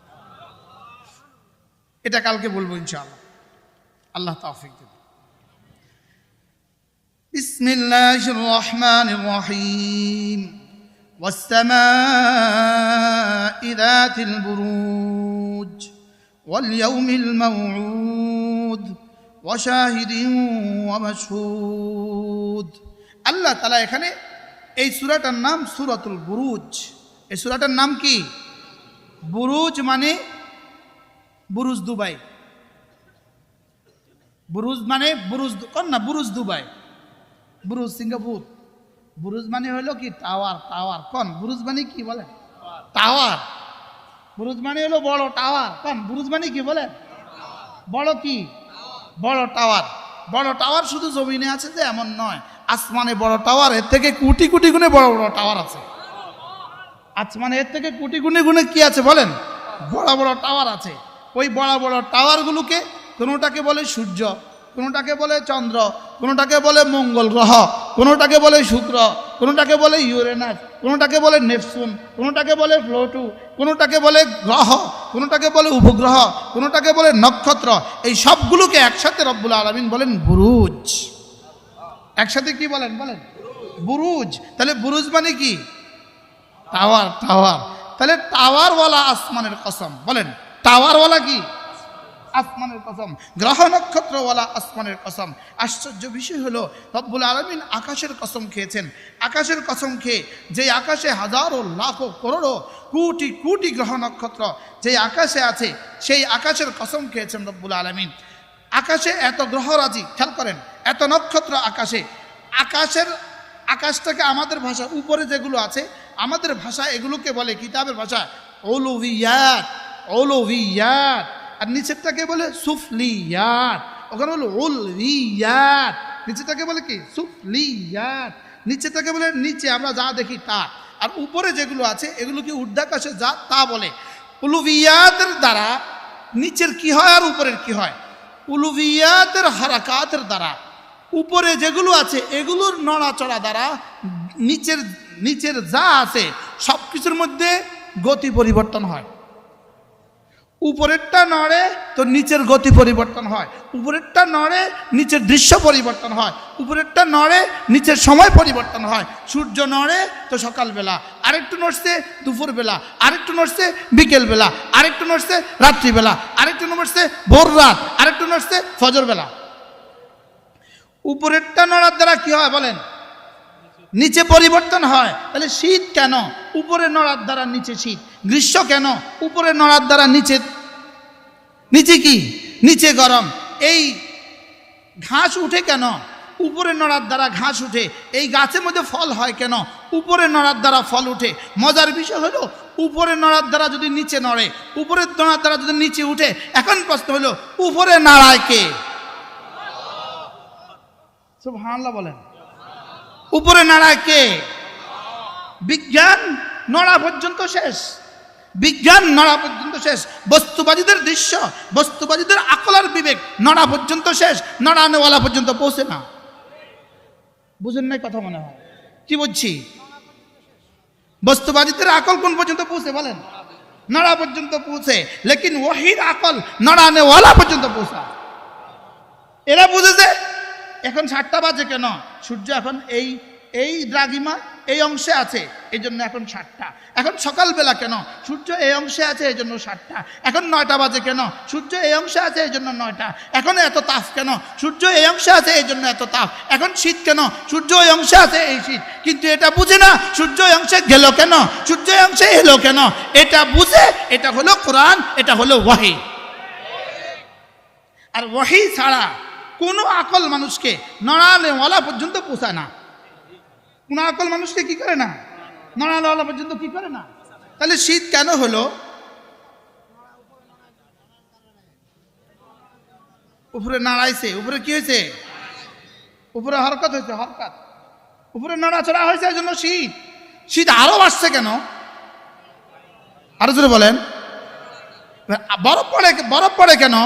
এটা কালকে বলবো ইনশাআল্লাহ, আল্লাহ তৌফিক দেন। বিসমিল্লাহির রহমানির রহিম। ওয়াস-সামাই যাতিল বুরুজ ওয়াল ইয়াউমিল মাউউদ ওয়া শাহিদিন ওয়া মাশহুদ। আল্লাহ তাআলা এখানে এই সূরাটার নাম সূরাতুল বুরুজ। এই সূরাটার নাম কি? বুরুজ মানে বুরুজ দুবাই। বুরুজ মানে বুরুজ কোন না, বুরুজ দুবাই, বুরুজ সিঙ্গাপুর। বুরুজ মানে হলো কি? টাওয়ার। টাওয়ার কোন? বুরুজ মানে কি বলেন? টাওয়ার। বুরুজ মানে হলো বড় টাওয়ার। কোন? বুরুজ মানে কি বলেন? বড় কি? বড় টাওয়ার। বড় টাওয়ার শুধু জমিনে আছে যে এমন নয়, আসমানে বড় টাওয়ার এর থেকে কোটি কোটি গুণে বড় বড় টাওয়ার আছে। আসমানে এর থেকে কোটি গুণে গুণে কি আছে বলেন? বড় বড় টাওয়ার আছে। ওই বড় বড় টাওয়ারগুলোকে কোনোটাকে বলে সূর্য, কোনোটাকে বলে চন্দ্র, কোনোটাকে বলে মঙ্গল গ্রহ, কোনোটাকে বলে শুক্র, কোনোটাকে বলে ইউরেনাস, কোনোটাকে বলে নেপচুন, কোনোটাকে বলে প্লুটো, কোনোটাকে বলে গ্রহ, কোনোটাকে বলে উপগ্রহ, কোনোটাকে বলে নক্ষত্র। এই সবগুলোকে একসাথে রব্বুল আলামিন বলেন বুরুজ। একসাথে কি বলেন? বলেন বুরুজ। তাহলে বুরুজ মানে কি? টাওয়ার। টাওয়ার। তাহলে টাওয়ারওয়ালা আসমানের কসম। বলেন টাওয়ারওয়ালা কি? আসমানের কসম। গ্রহ নক্ষত্রওয়ালা আসমানের কসম। আশ্চর্য বিষয় হলো রব্বুল আলামিন আকাশের কসম খেয়েছেন। আকাশের কসম খেয়ে যে আকাশে হাজারো লাখো করোড়ো কোটি কোটি গ্রহ নক্ষত্র যে আকাশে আছে, সেই আকাশের কসম খেয়েছেন রব্বুল আলামিন। আকাশে এত গ্রহরাজি, খেয়াল করেন, এত নক্ষত্র আকাশে। আকাশটাকে আমাদের ভাষা, উপরে যেগুলো আছে আমাদের ভাষা এগুলোকে বলে, কিতাবের ভাষা, ওলুভিয়াত। ওলুভিয়াত। আর নিচেরটাকে বলে সুফলিয়াত। ওখানে বলে উলভিয়াত। নিচেরটাকে বলে কি? সুফলিয়াত। নিচেরটাকে বলে নিচে আমরা যা দেখি তা। আর উপরে যেগুলো আছে এগুলোকে ঊর্ধ্বাকাশে যা তা বলে। উলুভিয়াতের দ্বারা নিচের কি হয় আর উপরের কি হয়? উলুভিয়াতের হারাকাতের দ্বারা উপরে যেগুলো আছে এগুলোর নড়াচড়া দ্বারা নিচের যা আছে সব কিছুর মধ্যে গতি পরিবর্তন হয়। উপরেরটা নড়ে তো নিচের গতি পরিবর্তন হয়, উপরেরটা নড়ে নিচের দৃশ্য পরিবর্তন হয়, উপরেরটা নড়ে নিচের সময় পরিবর্তন হয়। সূর্য নড়ে তো সকালবেলা, আরেকটু নড়ছে দুপুরবেলা, আরেকটু নড়ছে বিকেলবেলা, আরেকটু নড়ছে রাত্রিবেলা, আরেকটু নড়ছে ভোর রাত, আরেকটু নড়ছে ফজরবেলা। উপরেরটা নড়ার দ্বারা কি হয় বলেন? নিচে পরিবর্তন হয়। তাহলে শীত কেন? উপরে নড়ার দ্বারা নিচে শীত। গ্রীষ্ম কেন? উপরে নড়ার দ্বারা নিচে কি? নিচে গরম। এই ঘাস উঠে কেন? উপরে নড়ার দ্বারা ঘাস উঠে। এই গাছের মধ্যে ফল হয় কেন? উপরে নড়ার দ্বারা ফল উঠে। মজার বিষয় হলো উপরে নড়ার দ্বারা যদি নিচে নড়ে, উপরে নড়ার দ্বারা যদি নিচে উঠে, এখন প্রশ্ন হলো উপরে নাড়ায় কে? সুবহানাল্লাহ বলেন। উপরে নাড়ায় কে? বিজ্ঞান নড়া পর্যন্ত শেষ। বিজ্ঞান নড়া পর্যন্ত শেষ। বস্তুবাদীদের দৃশ্য, বস্তুবাদীদের আকল আর বিবেক নড়া পর্যন্ত শেষ, নড়ানেওয়ালা পর্যন্ত পৌঁছে না। বুঝেন নাই কথা মনে হয়? কি বলছি? বস্তুবাদীদের আকল কোন পর্যন্ত পৌঁছে বলেন? নড়া পর্যন্ত পৌঁছে। লেকিন ওয়াহির আকল নড়ানেওয়ালা পর্যন্ত পৌঁছা। এরা বুঝেছে এখন 7টা বাজে কেন? সূর্য এখন এই দ্রাঘিমা এই অংশে আছে, এই জন্য এখন 7টা। এখন সকালবেলা কেন? সূর্য এই অংশে আছে, এই জন্য 7টা। এখন 9টা বাজে কেন? সূর্য এই অংশে আছে, এই জন্য 9টা। এখন এত তাপ কেন? সূর্য এই অংশে আছে, এই জন্য এত তাপ। এখন শীত কেন? সূর্য এই অংশে আছে, এই শীত। কিন্তু এটা বুঝে না সূর্য এই অংশে গেল কেন, সূর্য এই অংশে এলো কেন। এটা বুঝে। এটা হলো কোরআন, এটা হলো ওয়াহি। আর ওয়াহি ছাড়া কোনো আকল মানুষকে নড়ানেওয়ালা পর্যন্ত পৌঁছায় না। কোন আকল মানুষকে কি করে না? নড়ানেওয়ালা পর্যন্ত কি করে না। তাহলে শীত কেন হলো? উপরে নাড়াইছে। উপরে কি হয়েছে? উপরে হরকত হয়েছে, হরকত। উপরে নড়াচড়া হয়েছে, এই জন্য শীত। শীত আরো বাড়ছে কেন? আরো জোরে বলেন। বরফ পড়ে কেন?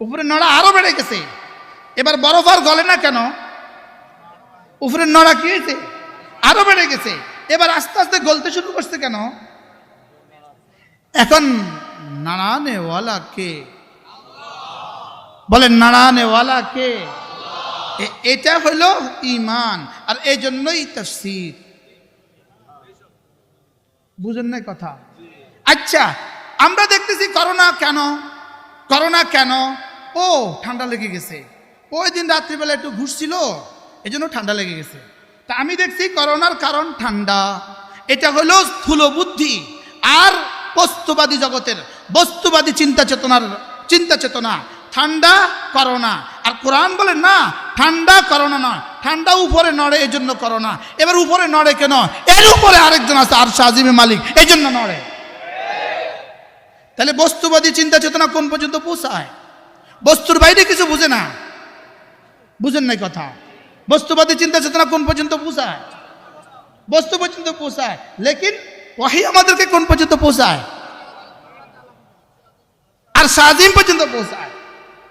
উপরে নড়া আরো বেড়ে গেছে। এবার বরফ আর গলে না কেন? উপরে নড়া কি হয়েছে? আরো বেড়ে গেছে। এবার আস্তে আস্তে গলতে শুরু করছে কেন? এখন নাড়ানেওয়ালা কে? বলেন নাড়ানেওয়ালা কে? এটা হলো ঈমান। আর এই জন্যই তাফসীর। বুঝেন না কথা? আচ্ছা, আমরা দেখতেছি করোনা কেন? করোনা কেন? ও ঠান্ডা লেগে গেছে। ওই দিন রাত্রিবেলা একটু ঘুরছিল, এই জন্য ঠান্ডা লেগে গেছে। তা আমি দেখছি করোনার কারণ ঠান্ডা। এটা হলো স্থূল বুদ্ধি আর বস্তুবাদী জগতের বস্তুবাদী চিন্তা চেতনা। ঠান্ডা করোনা। আর কোরআন বলে না, ঠান্ডা করোনা না, ঠান্ডা উপরে নড়ে, এই জন্য করোনা। এবার উপরে নড়ে কেন? এর উপরে আরেকজন আছে, আরশ আজিমে মালিক, এই জন্য নড়ে। তাহলে বস্তুবাদী চিন্তা চেতনা কোন পর্যন্ত পৌঁছায়? বস্তুর বাইরে কিছু বুঝে না। বুঝেন নাই কথা? বস্তুবাদী চিন্তা চেতনা কোন পর্যন্ত পৌঁছায়? বস্তু পর্যন্ত পৌঁছায়। লেকিন ওয়াহি আমাদেরকে কোন পর্যন্ত পৌঁছায়? আর সাজিম পর্যন্ত পৌঁছায়।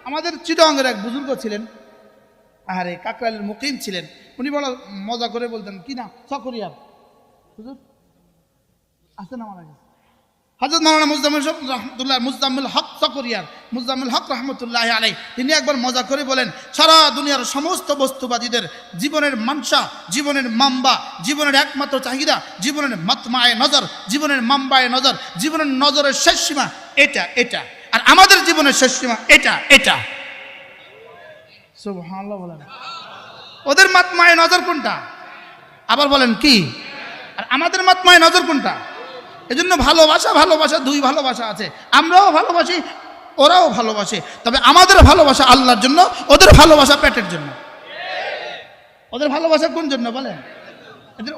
আমাদের চিটাগাঙ্গের এক বুজুর্গ ছিলেন, আরে কাকরাইলের মুকিম ছিলেন। উনি বড় মজা করে বলতেন, কি না সকরিয়ার হুজুর আছে না মারা গেছে, হযরত মাওলানা মুজাম্মিল হক সকরিয়ার, মুজাম্মিল হক রহমতুল্লাহ আলাইহি, তিনি একবার মজা করে বলেন, সারা দুনিয়ার সমস্ত বস্তুবাদীদের জীবনের মানসা, জীবনের মাম্বা, জীবনের একমাত্র চাহিদা, জীবনের মাতমায়ে নজর, জীবনের মাম্বায়ে নজর, জীবনের নজরের শেষ সীমা এটা। আর আমাদের জীবনের শেষ সীমা এটা। সুবহানাল্লাহ বলেন। ওদের মাতমায়ে নজর কোনটা? আবার বলেন কি? আর আমাদের মাতমায়ে নজর কোনটা? এজন্য ভালোবাসা দুই ভালোবাসা আছে। আমরাও ভালোবাসি, ওরাও ভালোবাসে। তবে আমাদের ভালোবাসা আল্লাহর জন্য, ওদের ভালোবাসা পেটের জন্য। ওদের ভালোবাসা কোন জন্য বলেন?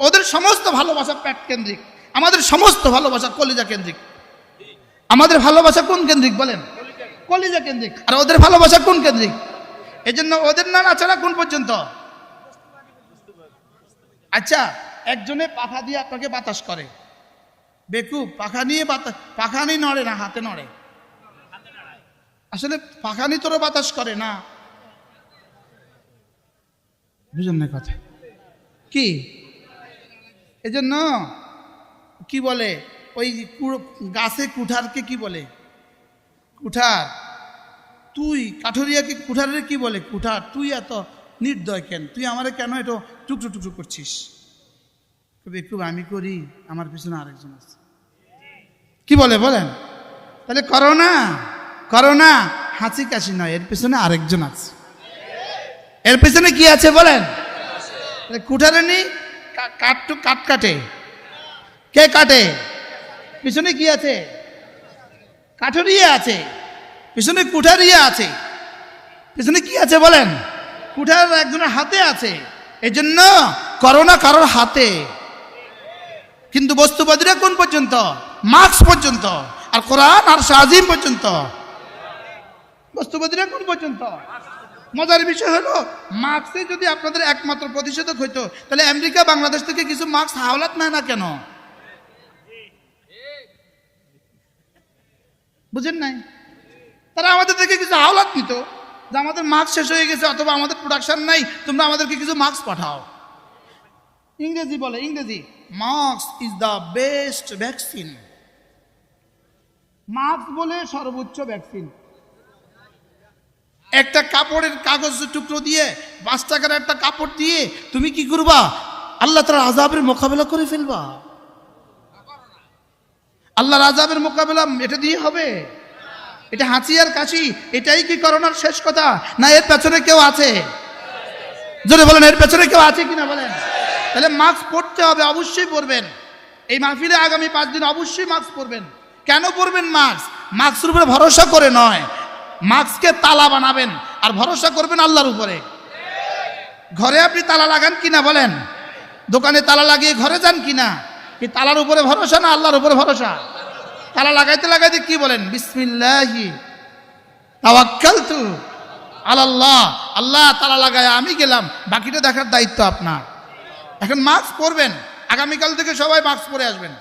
ওদের সমস্ত ভালোবাসা পেট কেন্দ্রিক, আমাদের সমস্ত ভালোবাসা কলিজা কেন্দ্রিক। আমাদের ভালোবাসা কোন কেন্দ্রিক বলেন? কলিজা কেন্দ্রিক। আর ওদের ভালোবাসা কোন কেন্দ্রিক? এজন্য ওদের নাড়াচাড়া কোন পর্যন্ত? আচ্ছা, একজনে পাখা দিয়ে আপনাকে বাতাস করে, বেকুব, পাখানি নড়ে না, হাতে নড়ে। আসলে পাখানি তোর বাতাস করে না। বুঝেন না কথা কি? এজন্য কি বলে ওই গাছে কুঠারকে কি বলে? কুঠার। তুই কাঠুরিয়াকে কুঠারের কি বলে? কুঠার। তুই এত নির্দয় কেন? তুই আমারে কেন এটা টুকরো করছিস? বেকুব আমি করি, আমার পিছনে আরেকজন আছে। কি বলে বলেন? তাহলে করোনা হাঁচি কাশি নয়, এর পিছনে আরেকজন আছে। এর পেছনে কি আছে বলেন? কুঠারে নি কাট কাটে, কে কাটে? পিছনে কি আছে? কাঠরিয়া আছে, পিছনে কুঠারিয়া আছে। পিছনে কি আছে বলেন? কুঠার একজনের হাতে আছে। এই জন্য করোনা কারোর হাতে, কিন্তু বস্তুবাদীরা কোন পর্যন্ত? মার্কস পর্যন্ত, আর কোরআন আর শাহিম পর্যন্ত। বস্তুবাদীরা কোন পর্যন্ত? মজার বিষয় হলো, মার্কসে যদি আপনাদের একমাত্র প্রতিষেধক হইতো, তাহলে আমেরিকা বাংলাদেশ থেকে কিছু মার্কস হাওলাত নেয় না কেন? বুঝেন নাই? তারা আমাদের থেকে কিছু হাওলাত নিত, যে আমাদের মার্কস শেষ হয়ে গেছে অথবা আমাদের প্রোডাকশন নাই, তোমরা আমাদেরকে কিছু মার্কস পাঠাও। ইংরেজি বলে, ইংরেজি marks is the best vaccine. Marks বলে সর্বোচ্চ ভ্যাকসিন। একটা কাপড়ের কাগজ টুকরো দিয়ে, 5 টাকার একটা কাপড় দিয়ে তুমি কি করবা? আল্লাহ তাআলার আযাবের মোকাবেলা করে ফেলবা। আল্লাহর আযাবের মোকাবেলা এটা দিয়ে হবে? এটা হাঁচি আর কাশি, এটাই কি করোনার শেষ কথা? না এর পেছনে কেউ আছে? জোরে বলেন, এর পেছনে কেউ আছে কিনা বলেন? তাহলে মাস্ক পরতে হবে, অবশ্যই পরবেন। এই মাহফিলে আগামী 5 দিন অবশ্যই মাস্ক পরবেন। কেন পরবেন মাস্ক? মাস্কের উপরে ভরসা করে নয়, মাস্ককে তালা বানাবেন আর ভরসা করবেন আল্লাহর উপরে। ঘরে আপনি তালা লাগান কিনা বলেন? দোকানে তালা লাগিয়ে ঘরে যান কিনা? কি তালার উপরে ভরসা না আল্লাহর উপরে ভরসা? তালা লাগাইতে লাগাইতে কি বলেন? বিসমিল্লাহি তাওয়াক্কালতু আলাল্লাহ। আল্লাহ তালা লাগায় আমি গেলাম, বাকিটা দেখার দায়িত্ব আপনার। এখন মাস্ক পরবেন, আগামীকাল থেকে সবাই মাস্ক পরে আসবেন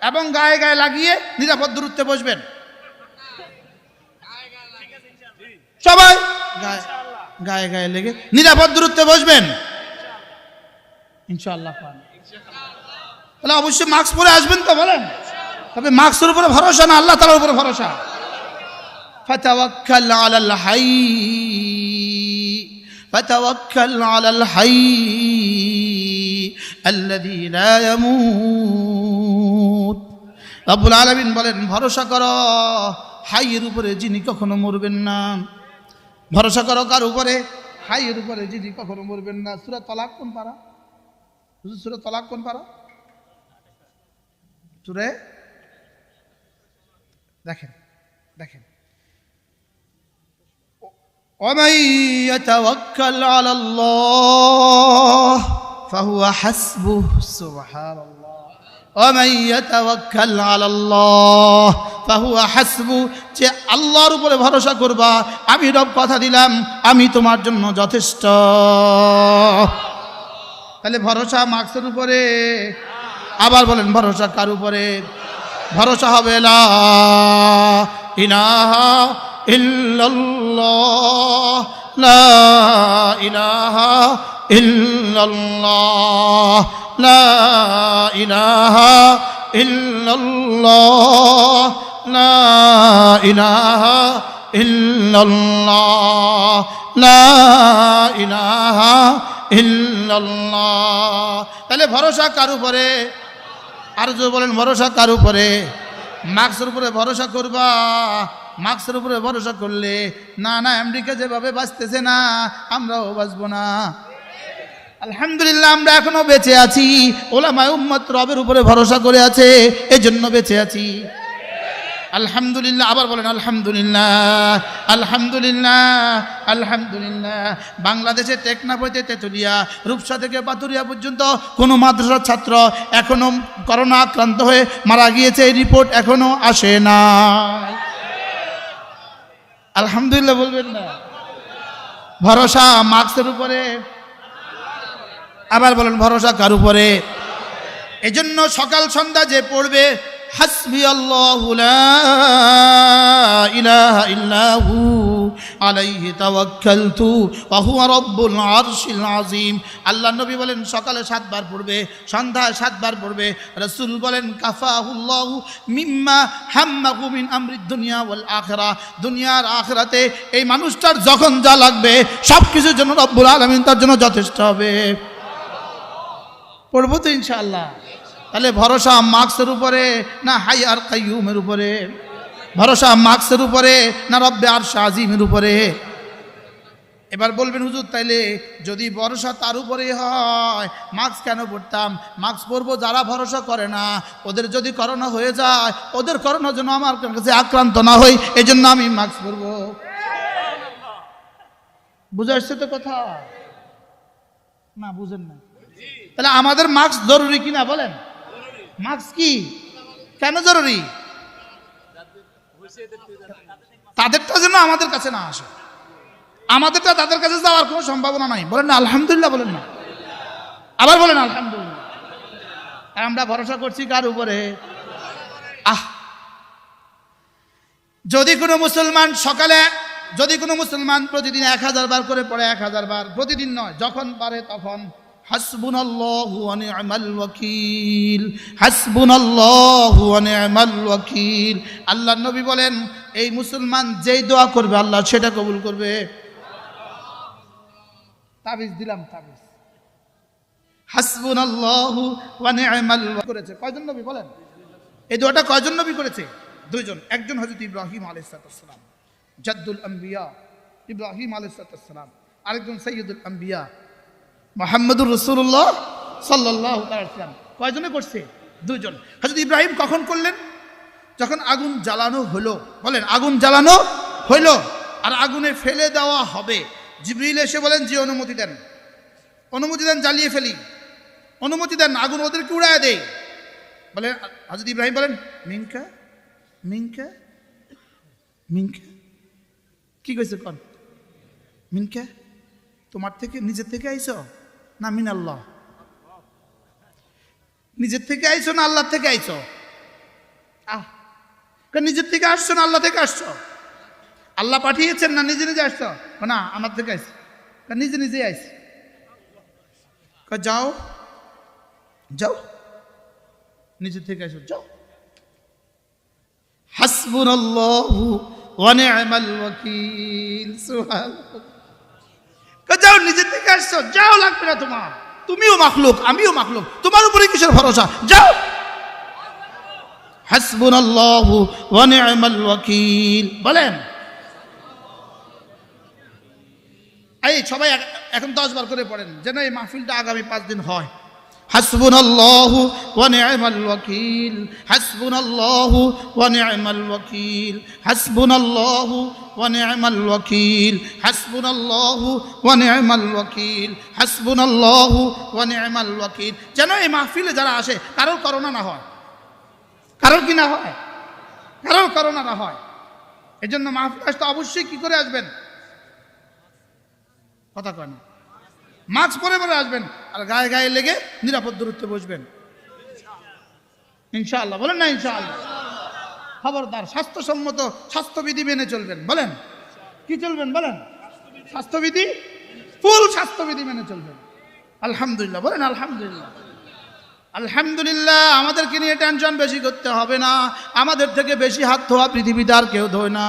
এবং গায়ে গায়ে লাগিয়ে নিরাপদ দূরত্বে বসবেন। সবাই গায়ে গায়ে লেগে নিরাপদ দূরত্বে বসবেন ইনশাআল্লাহ। তাহলে অবশ্যই মাস্ক পরে আসবেন তো বলেন? তবে মাস্কের উপরে ভরসা না আল্লাহ তাআলার উপরে ভরসা। ফাতাওয়াক্কাল আলাল হাইয়্যি ফাতাওয়াক্কাল আলাল হাইয়্যি আল্লাযী লা ইয়ামুত। রব্বুল আলামিন বলেন, ভরসা করো হাইয়ের উপরে যিনি কখনো মরবেন না। ভরসা করো কার উপরে? হাইয়ের উপরে যিনি কখনো মরবেন না। সূরা তালাক কোন পারা? সূরা তালাক কোন পারা? সূরা দেখেন দেখেন, ওয়ামান ইয়াতাওয়াক্কাল আলাল্লাহ ফাহুয়া হাসবুহু। সুবহানাল্লাহ। ওয়ামান ইয়াতাওয়াক্কাল আলাল্লাহ ফাহুয়া হাসবুহু। যে আল্লাহর উপরে ভরসা করবা, আমি রব কথা দিলাম আমি তোমার জন্য যথেষ্ট। তাহলে ভরসা মার্কসের উপরে। আবার বলেন, ভরসা কার উপরে? ভরসা হবে লা ইলাহা ইল্লাল্লাহ, লা ইলাহা ইল্লাল্লাহ, লা ইলাহা ইল্লাল্লাহ, লা ইলাহা ইল্লাল্লাহ, লা ইলাহা ইল্লাল্লাহ। তাহলে ভরসা কার উপরে? আর যে বলেন, ভরসা কার উপরে? মার্কসের উপরে ভরসা করবা। মার্কসের উপরে ভরসা করলে না না আমেরিকা যেভাবে বাঁচতেছে না, আমরাও বাঁচবো না। আলহামদুলিল্লাহ আমরা এখনো বেঁচে আছি। ওলামায়ে উম্মত রবের উপরে ভরসা করে আছে, এজন্য বেঁচে আছি। আলহামদুলিল্লাহ। আবার বলেন আলহামদুলিল্লাহ, আলহামদুলিল্লাহ, আলহামদুলিল্লাহ। বাংলাদেশে টেকনাফ হইতে তেতুলিয়া, রূপসা থেকে পাতুরিয়া পর্যন্ত কোনো মাদ্রাসার ছাত্র এখনো করোনা আক্রান্ত হয়ে মারা গিয়েছে, এই রিপোর্ট এখনো আসে না। আলহামদুলিল্লাহ বলবেন না? ভরসা মার্কসের উপরে। আবার বলেন, ভরসা কার উপরে? এজন্য সকাল সন্ধ্যা যে পড়বে হাসবি আল্লাহু লা ইলাহা ইল্লাহু আলাইহি তাওয়াক্কালতু ওয়া হুয়া রাব্বুল আরশিল আযীম। আল্লাহ নবী বলেন সকালে 7 বার পড়বে, সন্ধ্যায় 7 বার পড়বে। রাসূল বলেন কাফাহুল্লাহু মিম্মা হাম্মাহু মিন আমরিদ দুনিয়া ওয়াল আখিরাহ। দুনিয়ার আখিরাতে এই মানুষটার যখন যা লাগবে সব কিছুর জন্য রব্বুল আলামিন তার জন্য যথেষ্ট হবে। পড়বো তো ইনশাআল্লাহ। তাহলে ভরসা মার্কসের উপরে না হাই আর কাইয়ুমের উপরে? ভরসা মার্কসের উপরে না রব্বে আরশ আজিমের উপরে? এবার বলবেন হুজুর তাইলে যদি ভরসা তার উপরে হয় মাস্ক কেন পরতাম? মাস্ক পরবো যারা ভরসা করে না, ওদের যদি করোনা হয়ে যায়, ওদের করোনার জন্য আমার কাছে আক্রান্ত না হই, এই জন্য আমি মাস্ক পরবো। বুঝে আসছে তো কথা? না বুঝেন না? তাহলে আমাদের মাস্ক জরুরি কিনা বলেন? মাস্ক কি কেন জরুরি? তাদেরটা যেন আমাদের কাছে না আসে, আমাদেরটা তাদের কাছে যাওয়ার কোনো সম্ভাবনা নাই। বলেন না আলহামদুলিল্লাহ? বলেন না? আবার বলেন আলহামদুলিল্লাহ। আর আমরা ভরসা করছি কার উপরে? যদি কোনো মুসলমান সকালে, যদি কোনো মুসলমান প্রতিদিন 1000 বার করে পড়ে, 1000 বার, প্রতিদিন নয়, যখন পারে তখন, হাসবুনাল্লাহু ওয়া নি'মাল ওয়াকিল, হাসবুনাল্লাহু ওয়া নি'মাল ওয়াকিল। আল্লাহর নবী বলেন এই মুসলমান যেই দোয়া করবে আল্লাহ সেটা কবুল করবে। তাবিজ দিলাম, তাবিজ। হাসবুনাল্লাহু ওয়া নি'মাল ওয়াকিল করেছে কয়জন নবী বলেন? এই দোয়াটা কয়জন নবী করেছে? দুইজন। একজন হযরত ইব্রাহিম আলাইহিস সালাম, জাদ্দুল আম্বিয়া ইব্রাহিম আলাইহিস সালাম, আরেকজন সাইয়্যিদুল আম্বিয়া মুহাম্মদুর রাসূলুল্লাহ সাল্লাল্লাহু আলাইহি ওয়াসাল্লাম। কয়জনে করছে? দুইজন। হযরত ইব্রাহিম কখন করলেন? যখন আগুন জ্বালানো হলো। বলেন আগুন জ্বালানো হলো আর আগুনে ফেলে দেওয়া হবে। জিবরিল এসে বলেন যে অনুমতি দেন, অনুমতি দেন, জ্বালিয়ে ফেলি, অনুমতি দেন, আগুন ওদেরকে উড়ায় দেয়। বলেন হযরত ইব্রাহিম বলেন মিনকা মিনকা মিনকা। কি কইছে কোন? মিনকা, তোমার থেকে, নিজের থেকে আইছো না মিন আল্লাহ? নিজের থেকে আইছো না আল্লাহ থেকে আইছো? নিজের থেকে আসছো না আল্লাহ থেকে আসছো? আল্লাহ পাঠিয়েছেন না নিজে নিজে আসছো? না আমার থেকে আইছি, নিজে নিজে আইছি। যাও যাও, নিজের থেকে আসো, যাও। হাসবুনাল্লাহু ওয়া নি'মাল ওয়াকিল। সুবহানাল্লাহ। যাও, নিজের থেকে আসছো, যাও, লাগবে না তোমার, তুমিও মাখলুক আমিও মাখলুক, তোমার উপরে কিসের ভরসা, যাও। হাসবুনাল্লাহু ওয়া নি'মাল ওয়াকিল। বলেন এই সবাই এখন 10 বার করে পড়েন যেন এই মাহফিলটা আগামী 5 দিন হয়। হাসবুনাল্লাহু ওয়া নি'মাল ওয়াকিল, হাসবুনাল্লাহু ওয়া নি'মাল ওয়াকিল, হাসবুনাল্লাহু ওয়া নি'মাল ওয়াকিল, হাসবুনাল্লাহু ওয়া নি'মাল ওয়াকিল, হাসবুনাল্লাহু ওয়া নি'মাল ওয়াকিল। যেন এই মাহফিলে যারা আসে কারোর করোনা না হয়, কারোর কি না হয়, কারোর করোনা না হয়। এজন্য মাহফিল আসতে অবশ্যই কি করে আসবেন? কথা কয় না, মাস্ক পরে পরে আসবেন আর গায়ে গায়ে লেগে নিরাপদ দূরত্বে বসবেন ইনশাআল্লাহ। বলেন না ইনশাআল্লাহ? খবরদার, স্বাস্থ্যসম্মত স্বাস্থ্যবিধি মেনে চলবেন। বলেন কি চলবেন? বলেন স্বাস্থ্যবিধি, ফুল স্বাস্থ্যবিধি মেনে চলবেন। আলহামদুলিল্লাহ। বলেন আলহামদুলিল্লাহ। আলহামদুলিল্লাহ। আমাদেরকে নিয়ে টেনশন বেশি করতে হবে না, আমাদের থেকে বেশি হাত ধোয়া পৃথিবীতে আর কেউ ধোয় না।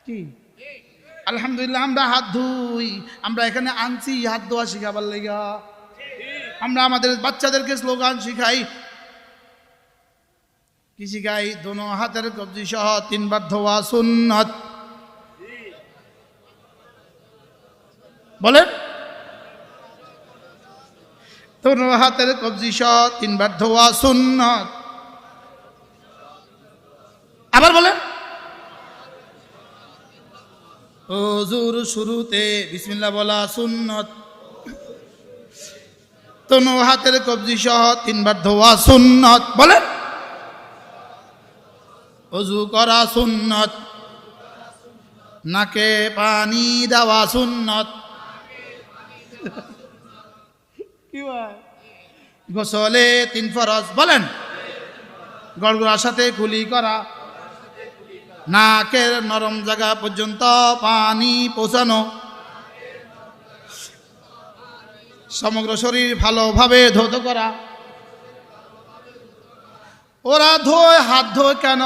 কি আলহামদুলিল্লাহ, আমরা হাত ধুই, আমরা এখানে আনছি হাত ধোয়া শিখাবার লেগা। আমরা আমাদের বাচ্চাদেরকে স্লোগান শিখাই, কি শিখাই? দোনো হাতের কবজি সহ 3 বার ধোয়া সুন্নাত। বলেন দোনো হাতের কবজি সহ 3 বার ধোয়া সুন্নাত। আবার বলেন ওযুর শুরুতে বিসমিল্লাহ বলা সুন্নাত। দোনো হাতের কবজি সহ 3 বার ধোয়া সুন্নাত। বলেন ওযু করা সুন্নাত, নাকে পানি দেওয়া সুন্নাত, কি হয়? গোসলে 3 ফরজ। বলেন গড়গড়ার সাথে কুলি করা, নাকের নরম জায়গা পর্যন্ত পানি পৌঁছানো, সমগ্র শরীর ভালোভাবে ধৌত করা। ওরা ধোয়, হাত ধোয় কেন?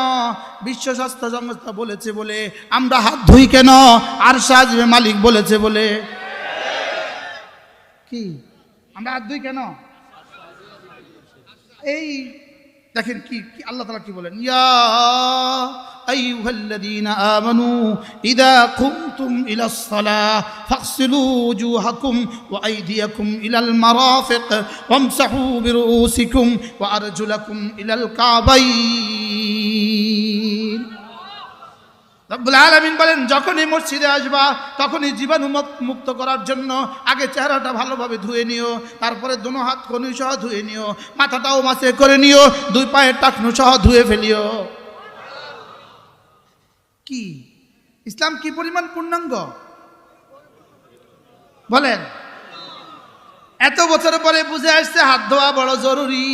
বিশ্ব স্বাস্থ্য সংস্থা বলেছে বলে। আমরা হাত ধুই কেন? আরশ আজিমে মালিক বলেছে বলে। কি আমরা হাত ধুই কেন? এই দেখেন কি আল্লাহ তাআলা কি বলেন, ইয়া আইয়ুহাল্লাযীনা আমানু ইযা কুমতুম ইলাস সালাহ ফাগসিলু ওয়ুজুহাকুম ওয়া আইদিয়াকুম ইলাল মারাফিক ওয়ামসাহু বিরুউসিকুম ওয়া আরজুলাকুম ইলাল কাবাইন। রব্বুল আলামিন বলেন, যখনই মসজিদে আসবা তখনই জীবাণু মুক্ত করার জন্য আগে চেহারাটা ভালোভাবে ধুয়ে নিও, তারপরে দোনো হাত কনুই সহ ধুয়ে নিও, মাথাটাও মাসে করে নিও, দুই পায়ের টাকনু সহ ধুয়ে ফেলিও। কি ইসলাম কি পরিমাণ পূর্ণাঙ্গ বলেন। এত বছর পরে বুঝে আসছে হাত ধোয়া বড় জরুরি।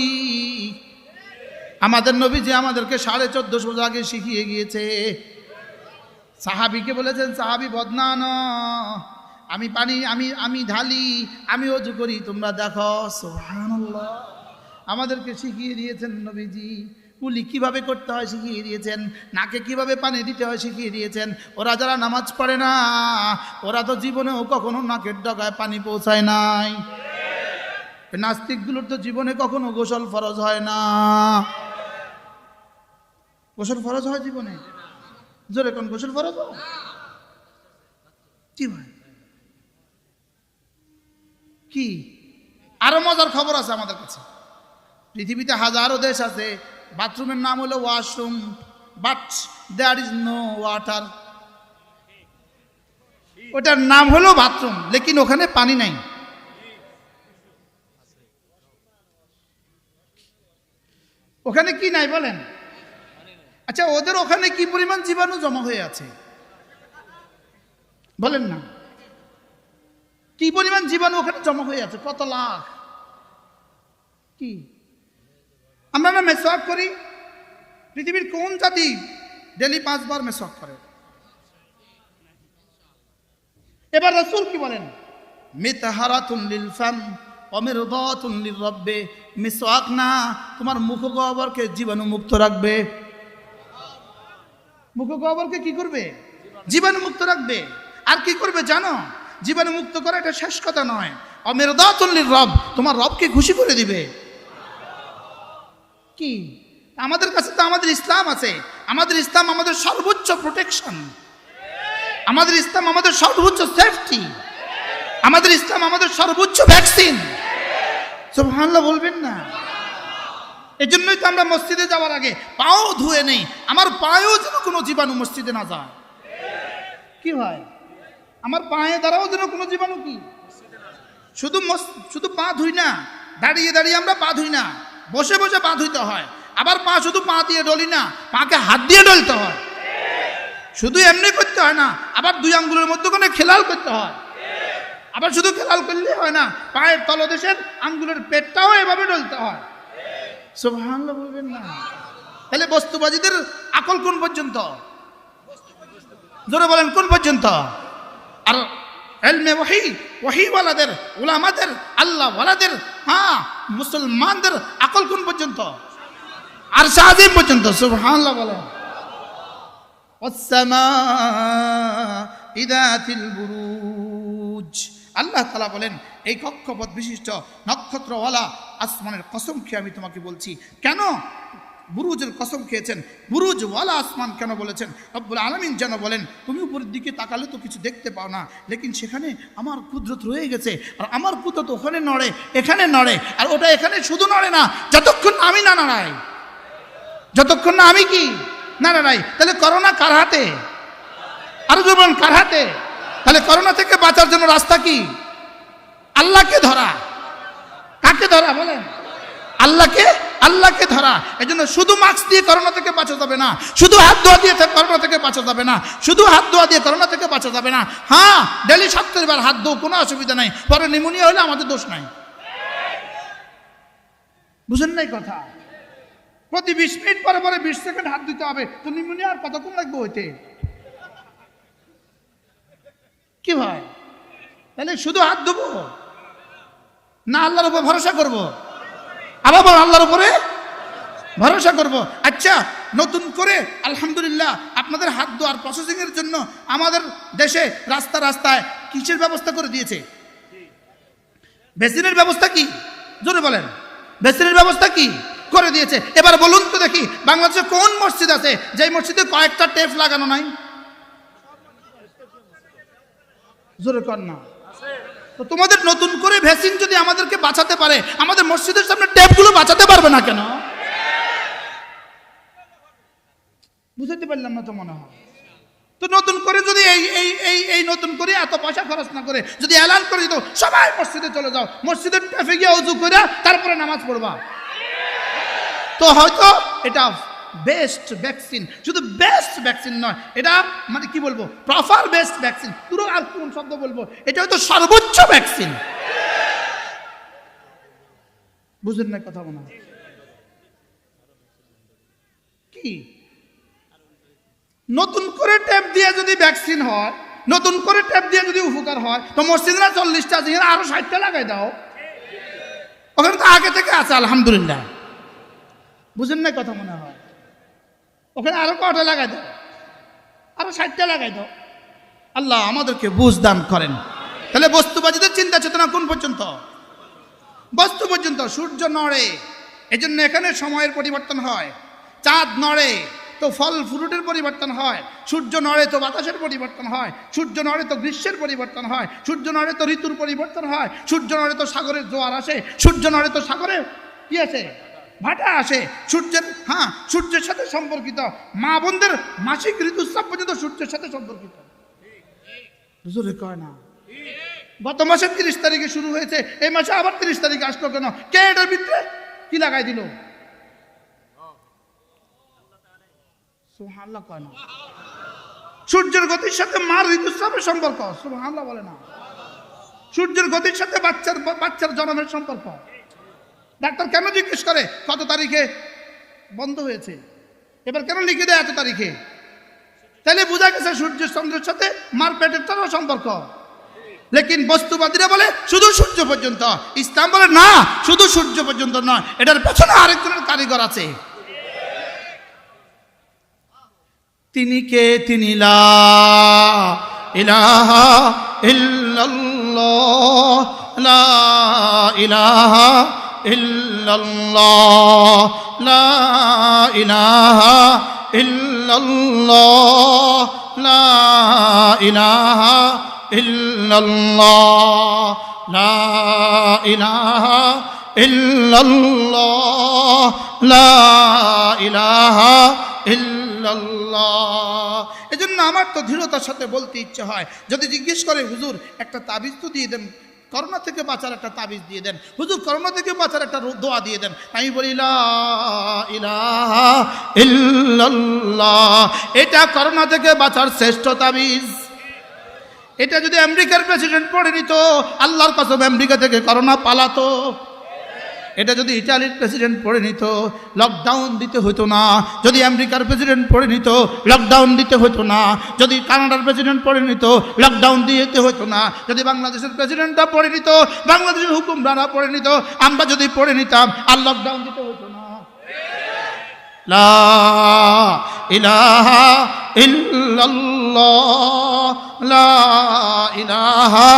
আমাদের নবীজি আমাদেরকে 1450 আগে শিখিয়ে গিয়েছে। সাহাবীকে বলেছেন, সাহাবী বদনান, আমি পানি আমি ঢালি, আমি ওযু করি, তোমরা দেখো। সুবহানাল্লাহ, আমাদেরকে শিখিয়ে দিয়েছেন নবীজি। কুলি কিভাবে করতে হয় শিখিয়ে দিয়েছেন, নাকে কিভাবে পানি দিতে হয় শিখিয়ে দিয়েছেন। ওরা যারা নামাজ পড়ে না, ওরা তো জীবনেও কখনো নাকের ডগায় পানি পৌঁছায় নাই। নাস্তিকগুলোর তো জীবনে কখনো গোসল ফরজ হয় না। গোসল ফরজ হয় জীবনে? জোরে কোন গোসল ফরজ হয়? কি ভাই, কি আরো মজার খবর আছে আমাদের কাছে। পৃথিবীতে হাজারো দেশ আছে, বাথরুমের নাম হলো washroom, but there is no water. ওটার নাম হলো বাথরুম, লেকিন ওখানে পানি নাই। ওখানে কি নাই বলেন? আচ্ছা, ওদের ওখানে কি পরিমাণ জীবাণু জমা হয়ে আছে বলেন না? কি পরিমাণ জীবাণু ওখানে জমা হয়ে আছে, কত লাখ। কি আমরা না মেসওয়াক করি? পৃথিবীর কোন জাতি ডেলি 5 বার মেসওয়াক করে? এবার রাসূল কি বলেন, মিতাহারাতুন লিল ফাম ওয়া মিরদাতুন লির রাব্বি। মেসওয়াক না তোমার মুখগহ্বরকে জীবাণু মুক্ত রাখবে। মুখগহ্বরকে কি করবে? জীবাণু মুক্ত রাখবে। আর কি করবে জানো? জীবাণু মুক্ত করা এটা শেষ কথা নয়, অমিরদাতুন লির রব, তোমার রবকে খুশি করে দিবে। কি আমাদের কাছে তো আমাদের ইসলাম আছে। আমাদের ইসলাম আমাদের সর্বোচ্চ প্রোটেকশন, আমাদের ইসলাম আমাদের সর্বোচ্চ সেফটি, আমাদের ইসলাম আমাদের সর্বোচ্চ ভ্যাকসিন। সুবহানাল্লাহ বলবেন না? এই জন্যই তো আমরা মসজিদে যাওয়ার আগে পাও ধুয়ে নেই, আমার পায়েও যেন কোনো জীবাণু মসজিদে না যায়। কি হয়, আমার পায়ে দ্বারাও যেন কোনো জীবাণু কি শুধু পা ধুই না, দাঁড়িয়ে দাঁড়িয়ে আমরা পা ধুই না, বসে বসে পা ধুইতে হয়। আবার পা শুধু পা দিয়ে ডলি না, পাকে হাত দিয়ে ডলতে হয়। শুধু এমনি করতে হয় না, আবার 2 আঙ্গুলের মধ্যে কোনো খেলাল করতে হয়। আবার শুধু খেলাল করলে হয় না, পায়ের তলদেশের আঙ্গুলের পেটটাও এভাবে ডলতে হয়। সুবহানাল্লাহ বলবেন না? তাহলে বস্তুবাদীদের আকল কোন পর্যন্ত? জোরে বলেন কোন পর্যন্ত? আর ইলমে ওয়াহিওয়ালাদের, উলামাদের, আল্লাহ ওয়ালাদের, হ্যাঁ মুসলমানদের আকল কোন পর্যন্ত? আরশ আজিম পর্যন্ত। সুবহানাল্লাহ বলেন। ওয়াস-সামাঈ যাতিল বুরুজ। আল্লাহ তাআলা বলেন, এই কক্ষপথ বিশিষ্ট নক্ষত্রওয়ালা আসমানের কসম খেয়ে আমি তোমাকে বলছি। কেন বুরুজের কসম খেয়েছেন? বুরুজওয়ালা আসমান কেন বলেছেন? রব্বুল আলামিন যেন বলেন, তুমি উপরের দিকে তাকালে তো কিছু দেখতে পাও না, লেকিন সেখানে আমার কুদরত রয়ে গেছে। আর আমার কুদরত ওখানে নড়ে, এখানে নড়ে, আর ওটা এখানে শুধু নড়ে না, যতক্ষণ না আমি না নাড়াই, যতক্ষণ না আমি কি না নাড়াই। তাহলে করোনা কার হাতে? আরো বলুন কার হাতে? তাহলে করোনা থেকে বাঁচার জন্য রাস্তা কি? আল্লাহকে ধরা। কাকে ধরা বলেন? আল্লাহকে ধরা। এই জন্য শুধু মাস্ক দিয়ে করোনা থেকে বাঁচা যাবে না, শুধু হাত ধোয়া দিয়ে করোনা থেকে বাঁচা যাবে না, শুধু হাত ধোয়া দিয়ে করোনা থেকে বাঁচা যাবে না। হ্যাঁ, ডেলি 70 বার হাত ধো, কোনো অসুবিধা নাই। পরে নিউমোনিয়া হলে আমাদের দোষ নাই। বুঝেন নাই কথা? প্রতি 20 মিনিট পরে পরে 20 সেকেন্ড হাত দিতে হবে, তো নিউমোনিয়া আর কতক্ষণ লাগবে হইতে? কি ভাই, তাহলে শুধু হাত ধোবো না আল্লাহর উপর ভরসা করবো? আবার বল, আল্লাহর উপরে ভরসা করব। আচ্ছা, নতুন করে আলহামদুলিল্লাহ আপনাদের হাত ধোয়ার প্রসেসিং এর জন্য আমাদের দেশে রাস্তায় কিসের ব্যবস্থা করে দিয়েছে? বেসিনের ব্যবস্থা কি? জোরে বলেন, বেসিনের ব্যবস্থা কি? করে দিয়েছে। এবার বলুন তো দেখি, বাংলাদেশে কোন মসজিদ আছে যে মসজিদে কয়েকটা টেপ লাগানো নাই? জোরে কর না। তো তোমাদের নতুন করে ভ্যাকসিন যদি আমাদেরকে বাঁচাতে পারে, আমাদের মসজিদের সামনে টেপগুলো বাঁচাতে পারবে না কেন? বুঝতে পারলাম না তো মনে হয়। তো নতুন করে যদি এই নতুন করে এত পয়সা খরচ না করে যদি এলান করে দিত সবাই মসজিদে চলে যাও, মসজিদের টেপে গিয়ে ওযু করে তারপরে নামাজ পড়বা, তো হয়তো এটা বেস্ট ভ্যাকসিন। শুধু বেস্ট ভ্যাকসিন নয়, এটা মানে কি বলবো, প্রপার বেস্ট ভ্যাকসিন। পুরো আর কোন শব্দ বলবো, এটা হয়তো সর্বোচ্চ ভ্যাকসিন। বুঝলেন না কথা মনে হয়? কি নতুন করে ট্যাপ দিয়ে যদি ভ্যাকসিন হয়, নতুন করে ট্যাপ দিয়ে যদি উপকার হয়, তো মসজিদরা 40টা আছে, আরো 60টা লাগাই দাও। ওখানে তো আগে থেকে আছে আলহামদুলিল্লাহ। বুঝেন না কথা মনে হয়? ওখানে আরো কটা লাগাই দাও, আরো 60টা লাগাই দাও। আল্লাহ আমাদেরকে বুঝ দান করেন। তাহলে বস্তুবাদীদের চিন্তা চেতনা কোন পর্যন্ত? বস্তু পর্যন্ত। সূর্য নড়ে, এজন্য এখানে সময়ের পরিবর্তন হয়। চাঁদ নড়ে তো ফল ফ্রুটের পরিবর্তন হয়। সূর্য নড়ে তো বাতাসের পরিবর্তন হয়। সূর্য নড়ে তো গ্রীষ্মের পরিবর্তন হয়। সূর্য নড়ে তো ঋতুর পরিবর্তন হয়। সূর্য নড়ে তো সাগরের জোয়ার আসে। সূর্য নড়ে তো সাগরে কি আসে? ভাটা আসে। সূর্যের সাথে সম্পর্কিত মা বোনদের মাসিক ঋতুস্রাব পর্যন্ত সূর্যের সাথে সম্পর্কিত। জোরে কয় না। গত মাসের 30 তারিখে শুরু হয়েছে, এই মাসে আবার 30 তারিখে আসলো কেন? কে এটার ভিতরে কি লাগাই দিল? সুবহানাল্লাহ কয় না। সূর্যের গতির সাথে মার ঋতুস্রাবের সম্পর্ক, সুবহানাল্লাহ বলে না। সূর্যের গতির সাথে বাচ্চার জন্মের সম্পর্ক। ডাক্তার কেন জিজ্ঞেস করে কত তারিখে বন্ধ হয়েছে, এবার কেন লিখে দেয় এত তারিখে? তাহলে বোঝা গেছে সূর্যের চন্দ্রের সাথে মার পেটের তারও সম্পর্ক। লেকিন বস্তুবাদীরা বলে শুধু সূর্য পর্যন্ত। ইসলাম বলে না, শুধু সূর্য পর্যন্ত নয়, এটার পেছনে আরেকজনের কারিগর আছে। তিনি কে? তিনি লা ইলাহা ইল্লাল্লাহ, লা ইলাহা ইল্লাল্লাহ, লা ইলাহা ইল্লাল্লাহ, লা ইলাহা ইল্লাল্লাহ, লা ইলাহা ইল্লাল্লাহ, লা ইলাহা ইল্লাল্লাহ। এজন্য আমার তো দৃঢ়তার সাথে বলতে ইচ্ছে হয়, যদি জিজ্ঞেস করে হুজুর একটা তাবিজ তো দিয়ে দেন, করোনা থেকে বাঁচার একটা তাবিজ দিয়ে দেন, হুজুর করোনা থেকে বাঁচার একটা দোয়া দিয়ে দেন, আমি বলি লা ইলাহা ইল্লাল্লাহ। এটা করোনা থেকে বাঁচার শ্রেষ্ঠ তাবিজ। এটা যদি আমেরিকার প্রেসিডেন্ট পড়ে নিত, আল্লাহর কসম আমেরিকা থেকে করোনা পালাতো। এটা যদি ইটালির প্রেসিডেন্ট পড়ে নিত, লকডাউন দিতে হতো না। যদি আমেরিকার প্রেসিডেন্ট পড়ে নিত, লকডাউন দিতে হতো না। যদি কানাডার প্রেসিডেন্ট পড়ে নিত, লকডাউন দিতে হতো না। যদি বাংলাদেশের প্রেসিডেন্টরা পড়ে নিত, বাংলাদেশের হুকুমরানা পড়ে নিত, আমরা যদি পড়ে নিতাম, আর লকডাউন দিতে হতো না। লা ইলাহা ইল্লাল্লাহ, লা ইলাহা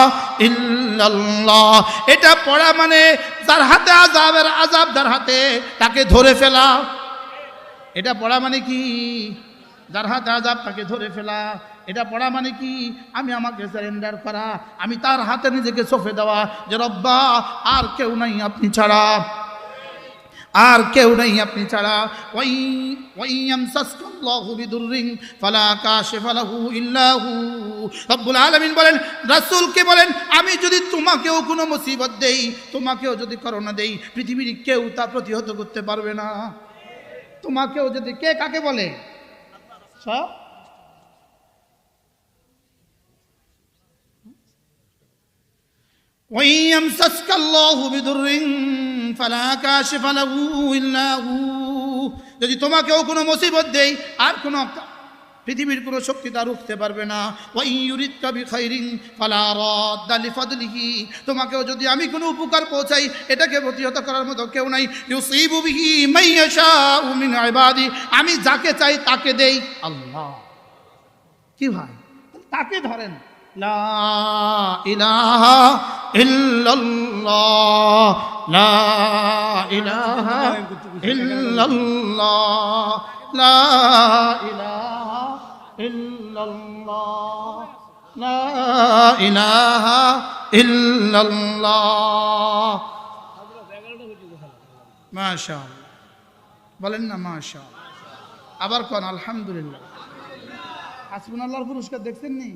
ইল্লাল্লাহ। এটা পড়া মানে যার হাতে আযাবের আযাব, যার হাতে তাকে ধরে ফেলা। এটা পড়া মানে কি? যার হাতে আযাব তাকে ধরে ফেলা। এটা পড়া মানে কি? আমি আমাকে সারেন্ডার করা, আমি তার হাতে নিজেকে সঁপে দেওয়া, যে রব্বা আর কেউ নাই আপনি ছাড়া, আর কেউ নেই আপনি ছাড়া। ওয়াইয়ামসাসকাল্লাহু বিদুররিন ফালা কাশিফা লাহু ইল্লা হু। রব্বুল আলামিন বলেন, রাসূলকে বলেন, আমি যদি তোমাকেও কোনো মুসিবত দেই, তোমাকেও যদি করোনা দেই, পৃথিবীর কেউ তা প্রতিহত করতে পারবে না। তোমাকেও যদি, কে কাকে বলে? সব ওয়াইয়ামসাসকাল্লাহু বিদুররিন ফালা কাশিফা লাহু ইল্লা হু। যদি তোমাকেও কোনো মুসিবত দেই, আর কোনো পৃথিবীর কোনো শক্তি তা রুখতে পারবে না। ওয়াই ইউরিদকা বিখাইরিন ফালা রাদ্দা লিফাদলিহি। তোমাকেও যদি আমি কোনো উপকার পৌঁছাই, এটাকে প্রতিহত করার মতো কেউ নাই। ইউসিবু বিহি মাইয়াশাউ মিন ইবাদি। আমি যাকে চাই তাকে দেই। আল্লাহ কি ভাই, তাকে ধরেন। লা ইলাহা ইল্লাল্লাহ, লা ইলাহা ইল্লাল্লাহ লা ইলাহা ইল্লাল্লাহ লা ইলাহা ইল্লাল্লাহ। মাশাআল্লাহ বলেন না মাশাআল্লাহ। আবার কোন আলহামদুলিল্লাহ। হাসবুনাল্লাহর পুরস্কার দেখছেন নি?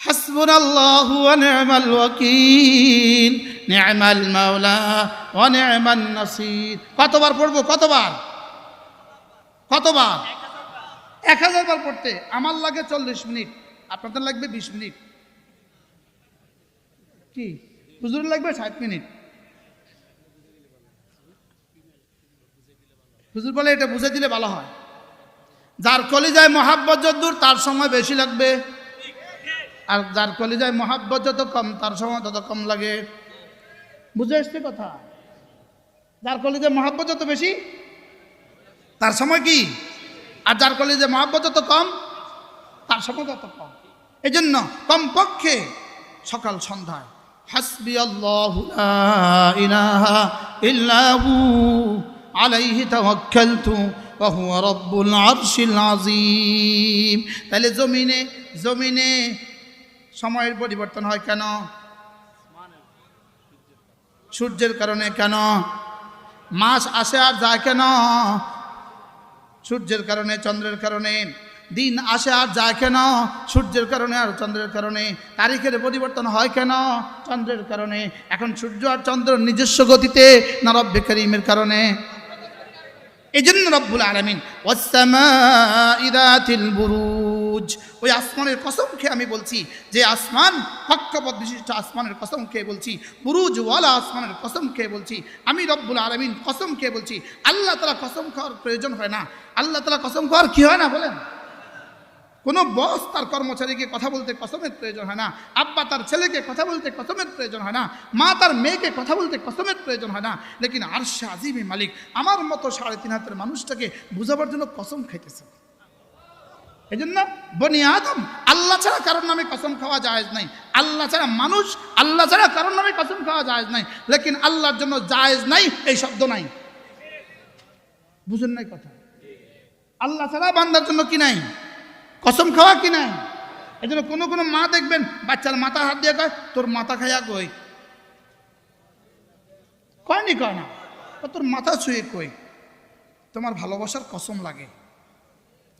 হাসবুনাল্লাহু ওয়া নি'মাল ওয়াকিল নি'মাল মাওলা ওয়া নি'মান নাসির। কতবার পড়বো? কতবার? 1000 বার পড়তে আমার লাগে 40 মিনিট, আপনাদের লাগবে 20 মিনিট। কি হুজুরের লাগবে 60 মিনিট। হুজুর বলে এটা বুঝে দিলে ভালো হয়। যার কলিজায় মহাব্বত যতদূর তার সময় বেশি লাগবে, আর যার কলিজায় মহাব্বত যত কম তার সময় তত কম লাগে। বুঝে আসছে কথা? যার কলিজায় মহাব্বত যত বেশি তার সময় কি, আর যার কলিজায় মহাব্বত যত কম তার সময় তত কম। এই জন্য কমপক্ষে সকাল সন্ধ্যায় হাসবি আল্লাহু লা ইলাহা ইল্লাহু আলাইহি তাওয়াক্কালতু ওয়া হুয়া রাব্বুল আরশিল আযীম। তাহলে জমিনে সময়ের পরিবর্তন হয় কেন? সূর্যের কারণে। কেন? মাস আসে আর যায় কেন? সূর্যের কারণে, চন্দ্রের কারণে। দিন আসে আর যায় কেন? সূর্যের কারণে আর চন্দ্রের কারণে। তারিখের পরিবর্তন হয় কেন? চন্দ্রের কারণে। এখন সূর্য আর চন্দ্র নিজস্ব গতিতে না রব্বে কারীমের কারণে? এই জন্য রব্বুল আলামিন ওয়াস-সামাঈ যাতিল বুরুজ, ওই আসমানের কসম খেয়ে আমি বলছি, যে আসমান কক্ষপথ বিশিষ্ট আসমানের কসম খেয়ে বলছি, বুরুজ ওয়ালা আসমানের কসম খেয়ে বলছি, আমি রব্বুল আলামিন কসম খেয়ে বলছি। আল্লাহ তাআলা কসম খাওয়ার প্রয়োজন হয় না। আল্লাহ তাআলা কসম খাওয়ার কি হয় না বলেন? কোনো বস তার কর্মচারীকে কথা বলতে কসমের প্রয়োজন হয় না। আব্বা তার ছেলেকে কথা বলতে কসমের প্রয়োজন হয় না। মা তার মেয়েকে কথা বলতে কসমের প্রয়োজন হয় না। লেকিন আরশে আজিমে মালিক আমার মতো 3.5 হাতের মানুষটাকে বুঝাবার জন্য কসম খাইতেছে। এই জন্য বনি আদম আল্লাহ ছাড়া কারোর নামে কসম খাওয়া জায়েজ নাই। আল্লাহ ছাড়া মানুষ, আল্লাহ ছাড়া কারোর নামে কসম খাওয়া জায়েজ নাই। লেকিন আল্লাহর জন্য জায়েজ নাই এই শব্দ নাই। বুঝেন নাই কথা? আল্লাহ ছাড়া বান্দার জন্য কি নাই? কসম খাওয়া কি নাই? এই জন্য কোনো মা দেখবেন বাচ্চার মাথা হাত দিয়ে কয় তোর মাথা খাইয়া কই, কয়নি কয় না, তোর মাথা ছুঁয়ে কই। তোমার ভালোবাসার কসম লাগে।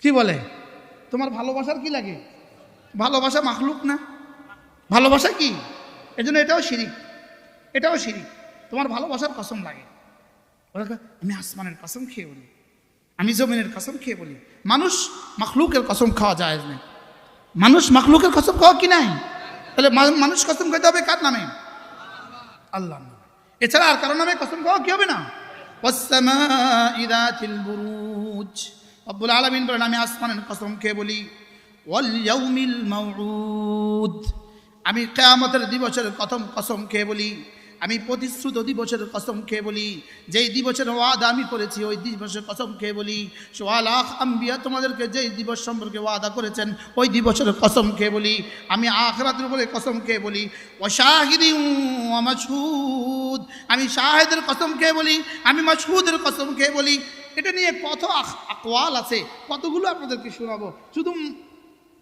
কি বলে? তোমার ভালোবাসার কি লাগে? ভালোবাসা মাখলুক না? ভালোবাসা কি? এই জন্য এটাও শিরিক, এটাও শিরিক। তোমার ভালোবাসার কসম লাগে। আমি আসমানের কসম খেয়ে বলি, আমি জমিনের কসম খেয়ে বলি। মানুষ মাখলুকের কসম খাওয়া যায় না। মানুষ মাখলুকের কসম খাওয়া কি নাই? তাহলে মানুষ কসম খাইতে হবে কার নামে? আল্লাহর নামে। এছাড়া আর কারোর নামে কসম খাওয়া কি হবে না? ওয়াস-সামাঈ যাতিল বুরুজ, রব্বুল আলামিন বলেন আমি আসমানের কসম খেয়ে বলি। ওয়াল ইয়াউমিল মাউউদ, আমি কিয়ামতের দিবসের কসম খেয়ে বলি। আমি প্রতিশ্রুত দিবসের কসম খেয়ে বলি। যেই দিবসের ওয়াদা আমি করেছি ওই দিবসের কসম খেয়ে বলি। 1.25 লাখ আম্বিয়া তোমাদেরকে যেই দিবস সম্পর্কে ওয়াদা করেছেন ওই দিবসের কসম খেয়ে বলি। আমি আখিরাতের উপরে কসম খেয়ে বলি। ওয়া শাহিদিন ওয়া মাশহুদ, আমি শাহেদের কসম খেয়ে বলি, আমি মাশহুদের কসম খেয়ে বলি। এটা নিয়ে কত আকওয়াল আছে, কতগুলো আপনাদেরকে শোনাবো। শুধু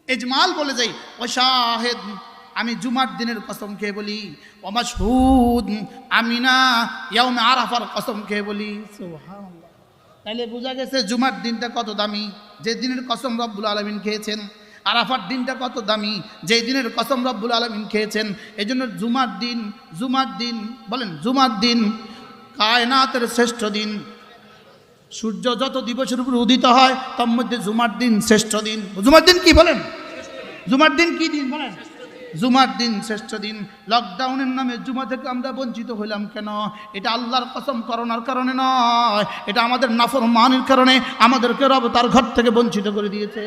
ইজমাল বলে যাই। ওয়া শাহিদ, আমি জুমার দিনের কসম খেয়ে বলি। ওয়া মাশহুদ, আমি না ইয়াউমে আরাফার কসম খেয়ে বলি। সুবহানাল্লাহ। তাহলে বোঝা গেছে জুমার দিনটা কত দামি, যে দিনের কসম রব্বুল আলামিন খেয়েছেন। আরাফার দিনটা কত দামি, যে দিনের কসম রব্বুল আলামিন খেয়েছেন। এই জন্য জুমার দিন বলেন, জুমার দিন কায়নাতের শ্রেষ্ঠ দিন। সূর্য যত দিবসের উপর উদিত হয় তার মধ্যে জুমার দিন শ্রেষ্ঠ দিন। জুমার দিন কি বলেন? জুমার দিন কি দিন বলেন? জুমার দিন শ্রেষ্ঠ দিন। লকডাউনের নামে জুমা থেকে আমরা বঞ্চিত হইলাম কেন? এটা আল্লাহর কসম করোনার কারণে নয়, এটা আমাদের নাফরমানির কারণে আমাদেরকে রব তার ঘর থেকে বঞ্চিত করে দিয়েছে।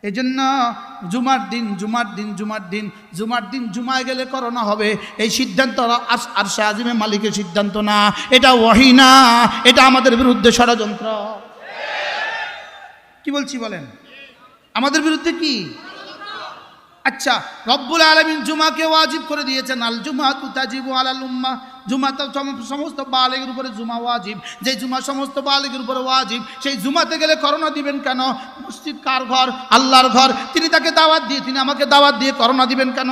এই জন্য জুমার দিন জুমায় গেলে করোনা হবে এই সিদ্ধান্ত আরশে আজিমে মালিকের সিদ্ধান্ত না, এটা ওহী না, এটা আমাদের বিরুদ্ধে ষড়যন্ত্র। কি বলছি বলেন? আমাদের বিরুদ্ধে কি? আচ্ছা, রব্বুল আলামিন জুমাকে ওয়াজিব করে দিয়েছেন, আল জুমাতু তাজিবু আলাল উম্মাহ, জুমা তো সমস্ত বালিগের উপরে জুমা ওয়াজিব। যে জুমা সমস্ত বালিগের উপরে ওয়াজিব, সেই জুমাতে গেলে করোনা দিবেন কেন? মসজিদ কার ঘর? আল্লাহর ঘর। তিনি তাকে দাওয়াত দিয়ে, তিনি আমাকে দাওয়াত দিয়ে করোনা দিবেন কেন?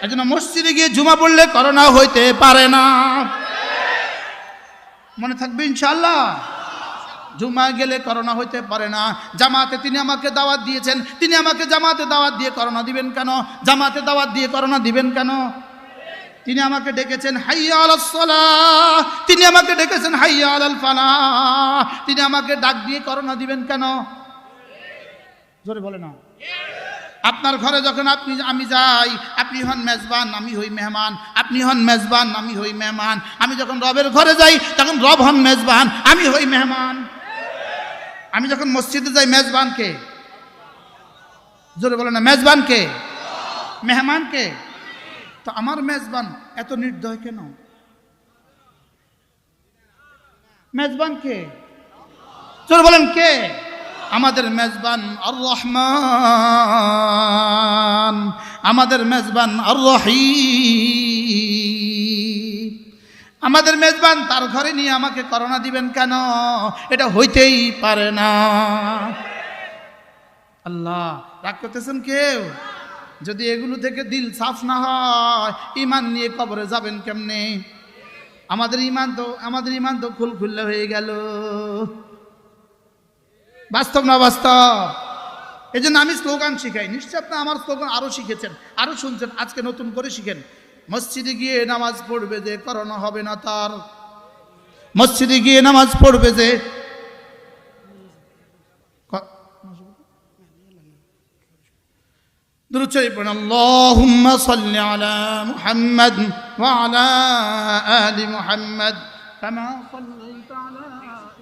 এজন্য মসজিদে গিয়ে জুমা পড়লে করোনা হইতে পারে না। মনে থাকবে ইনশাআল্লাহ। জুমা গেলে করোনা হইতে পারে না। জামাতে তিনি আমাকে দাওয়াত দিয়েছেন, তিনি আমাকে জামাতে দাওয়াত দিয়ে করোনা দিবেন কেন? জামাতে দাওয়াত দিয়ে করোনা দিবেন কেন? তিনি আমাকে ডেকেছেন হাইয়া আলাস সালাহ, তিনি আমাকে ডেকেছেন হাইয়া আলাল ফালাহ, তিনি আমাকে ডাক দিয়ে করোনা দিবেন কেন? জোরে বলে না। আপনার ঘরে যখন আমি যাই, আপনি হন মেজবান, আমি হই মেহমান। আপনি হন মেজবান, আমি হই মেহমান। আমি যখন রবের ঘরে যাই, তখন রব হন মেজবান, আমি হই মেহমান। আমি যখন মসজিদে যাই, মেজবান কে? জোরে বলে না। মেজবান কে? মেহমান কে? তো আমার মেজবান এত নির্দয় কেন? মেজবান কে? জোরে বলেন কে? আমাদের মেজবান আর রহমান, আমাদের মেজবান আর রহিম। আমাদের মেজবান, তার ঘরে নিয়ে আমাকে করোনা দিবেন কেন? এটা হইতেই পারে না। আল্লাহ রাগ করতেছেন কেউ? যদি এগুলো থেকে দিল সাফ না হয়, ঈমান নিয়ে কবরে যাবেন কেমনে? আমাদের ঈমান তো খুলখুল্লা হয়ে গেল। বাস্তব না বাস্তব? এই জন্য আমি স্লোগান শিখাই। নিশ্চয় আপনি আমার স্লোগান আরো শিখেছেন, আরো শুনছেন, আজকে নতুন করে শিখেন। মসজিদে গিয়ে নামাজ পড়বে যে করোনা হবে না তার। মসজিদে গিয়ে নামাজ পড়বে যে, দুরূদ শরীফ পড়ুন। আল্লাহুম্মা সাল্লি আলা মুহাম্মাদ ওয়া আলা আলি মুহাম্মাদ কামা সাল্লাইতা আলা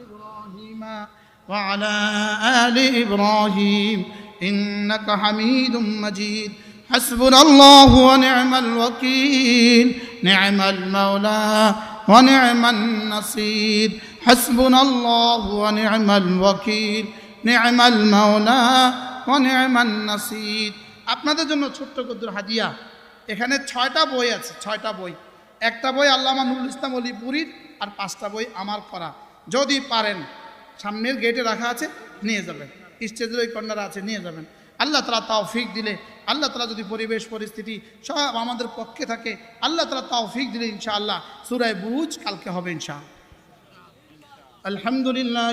ইব্রাহিমা ওয়া আলা আলি ইব্রাহিম ইন্নাকা হামিদুম মাজিদ। হাসবুনাল্লাহু ওয়া নি'মাল ওয়াকিল, নি'মাল মাওলা ওয়া নি'মান নাসির। হাসবুনাল্লাহু ওয়া নি'মাল ওয়াকিল, নি'মাল মাওলা ওয়া নি'মান নাসির। আপনাদের জন্য ছোট্ট কদ্দুর হাদিয়া। এখানে 6টা বই আছে, 6টা বই। একটা বই আল্লামা নুরুল ইসলাম অলিপুরীর, আর 5টা বই আমার করা। যদি পারেন সামনের গেটে রাখা আছে, নিয়ে যাবেন। স্টেজের ওই কর্নারে আছে, নিয়ে যাবেন। আল্লাহ তাআলা তৌফিক দিলে, আল্লাহ তাআলা যদি পরিবেশ পরিস্থিতি সব আমাদের পক্ষে থাকে, আল্লাহ তাআলা তৌফিক দিলে ইনশাআল্লাহ সূরা বুরুজ কালকে হবে ইনশাআল্লাহ। আলহামদুলিল্লাহ।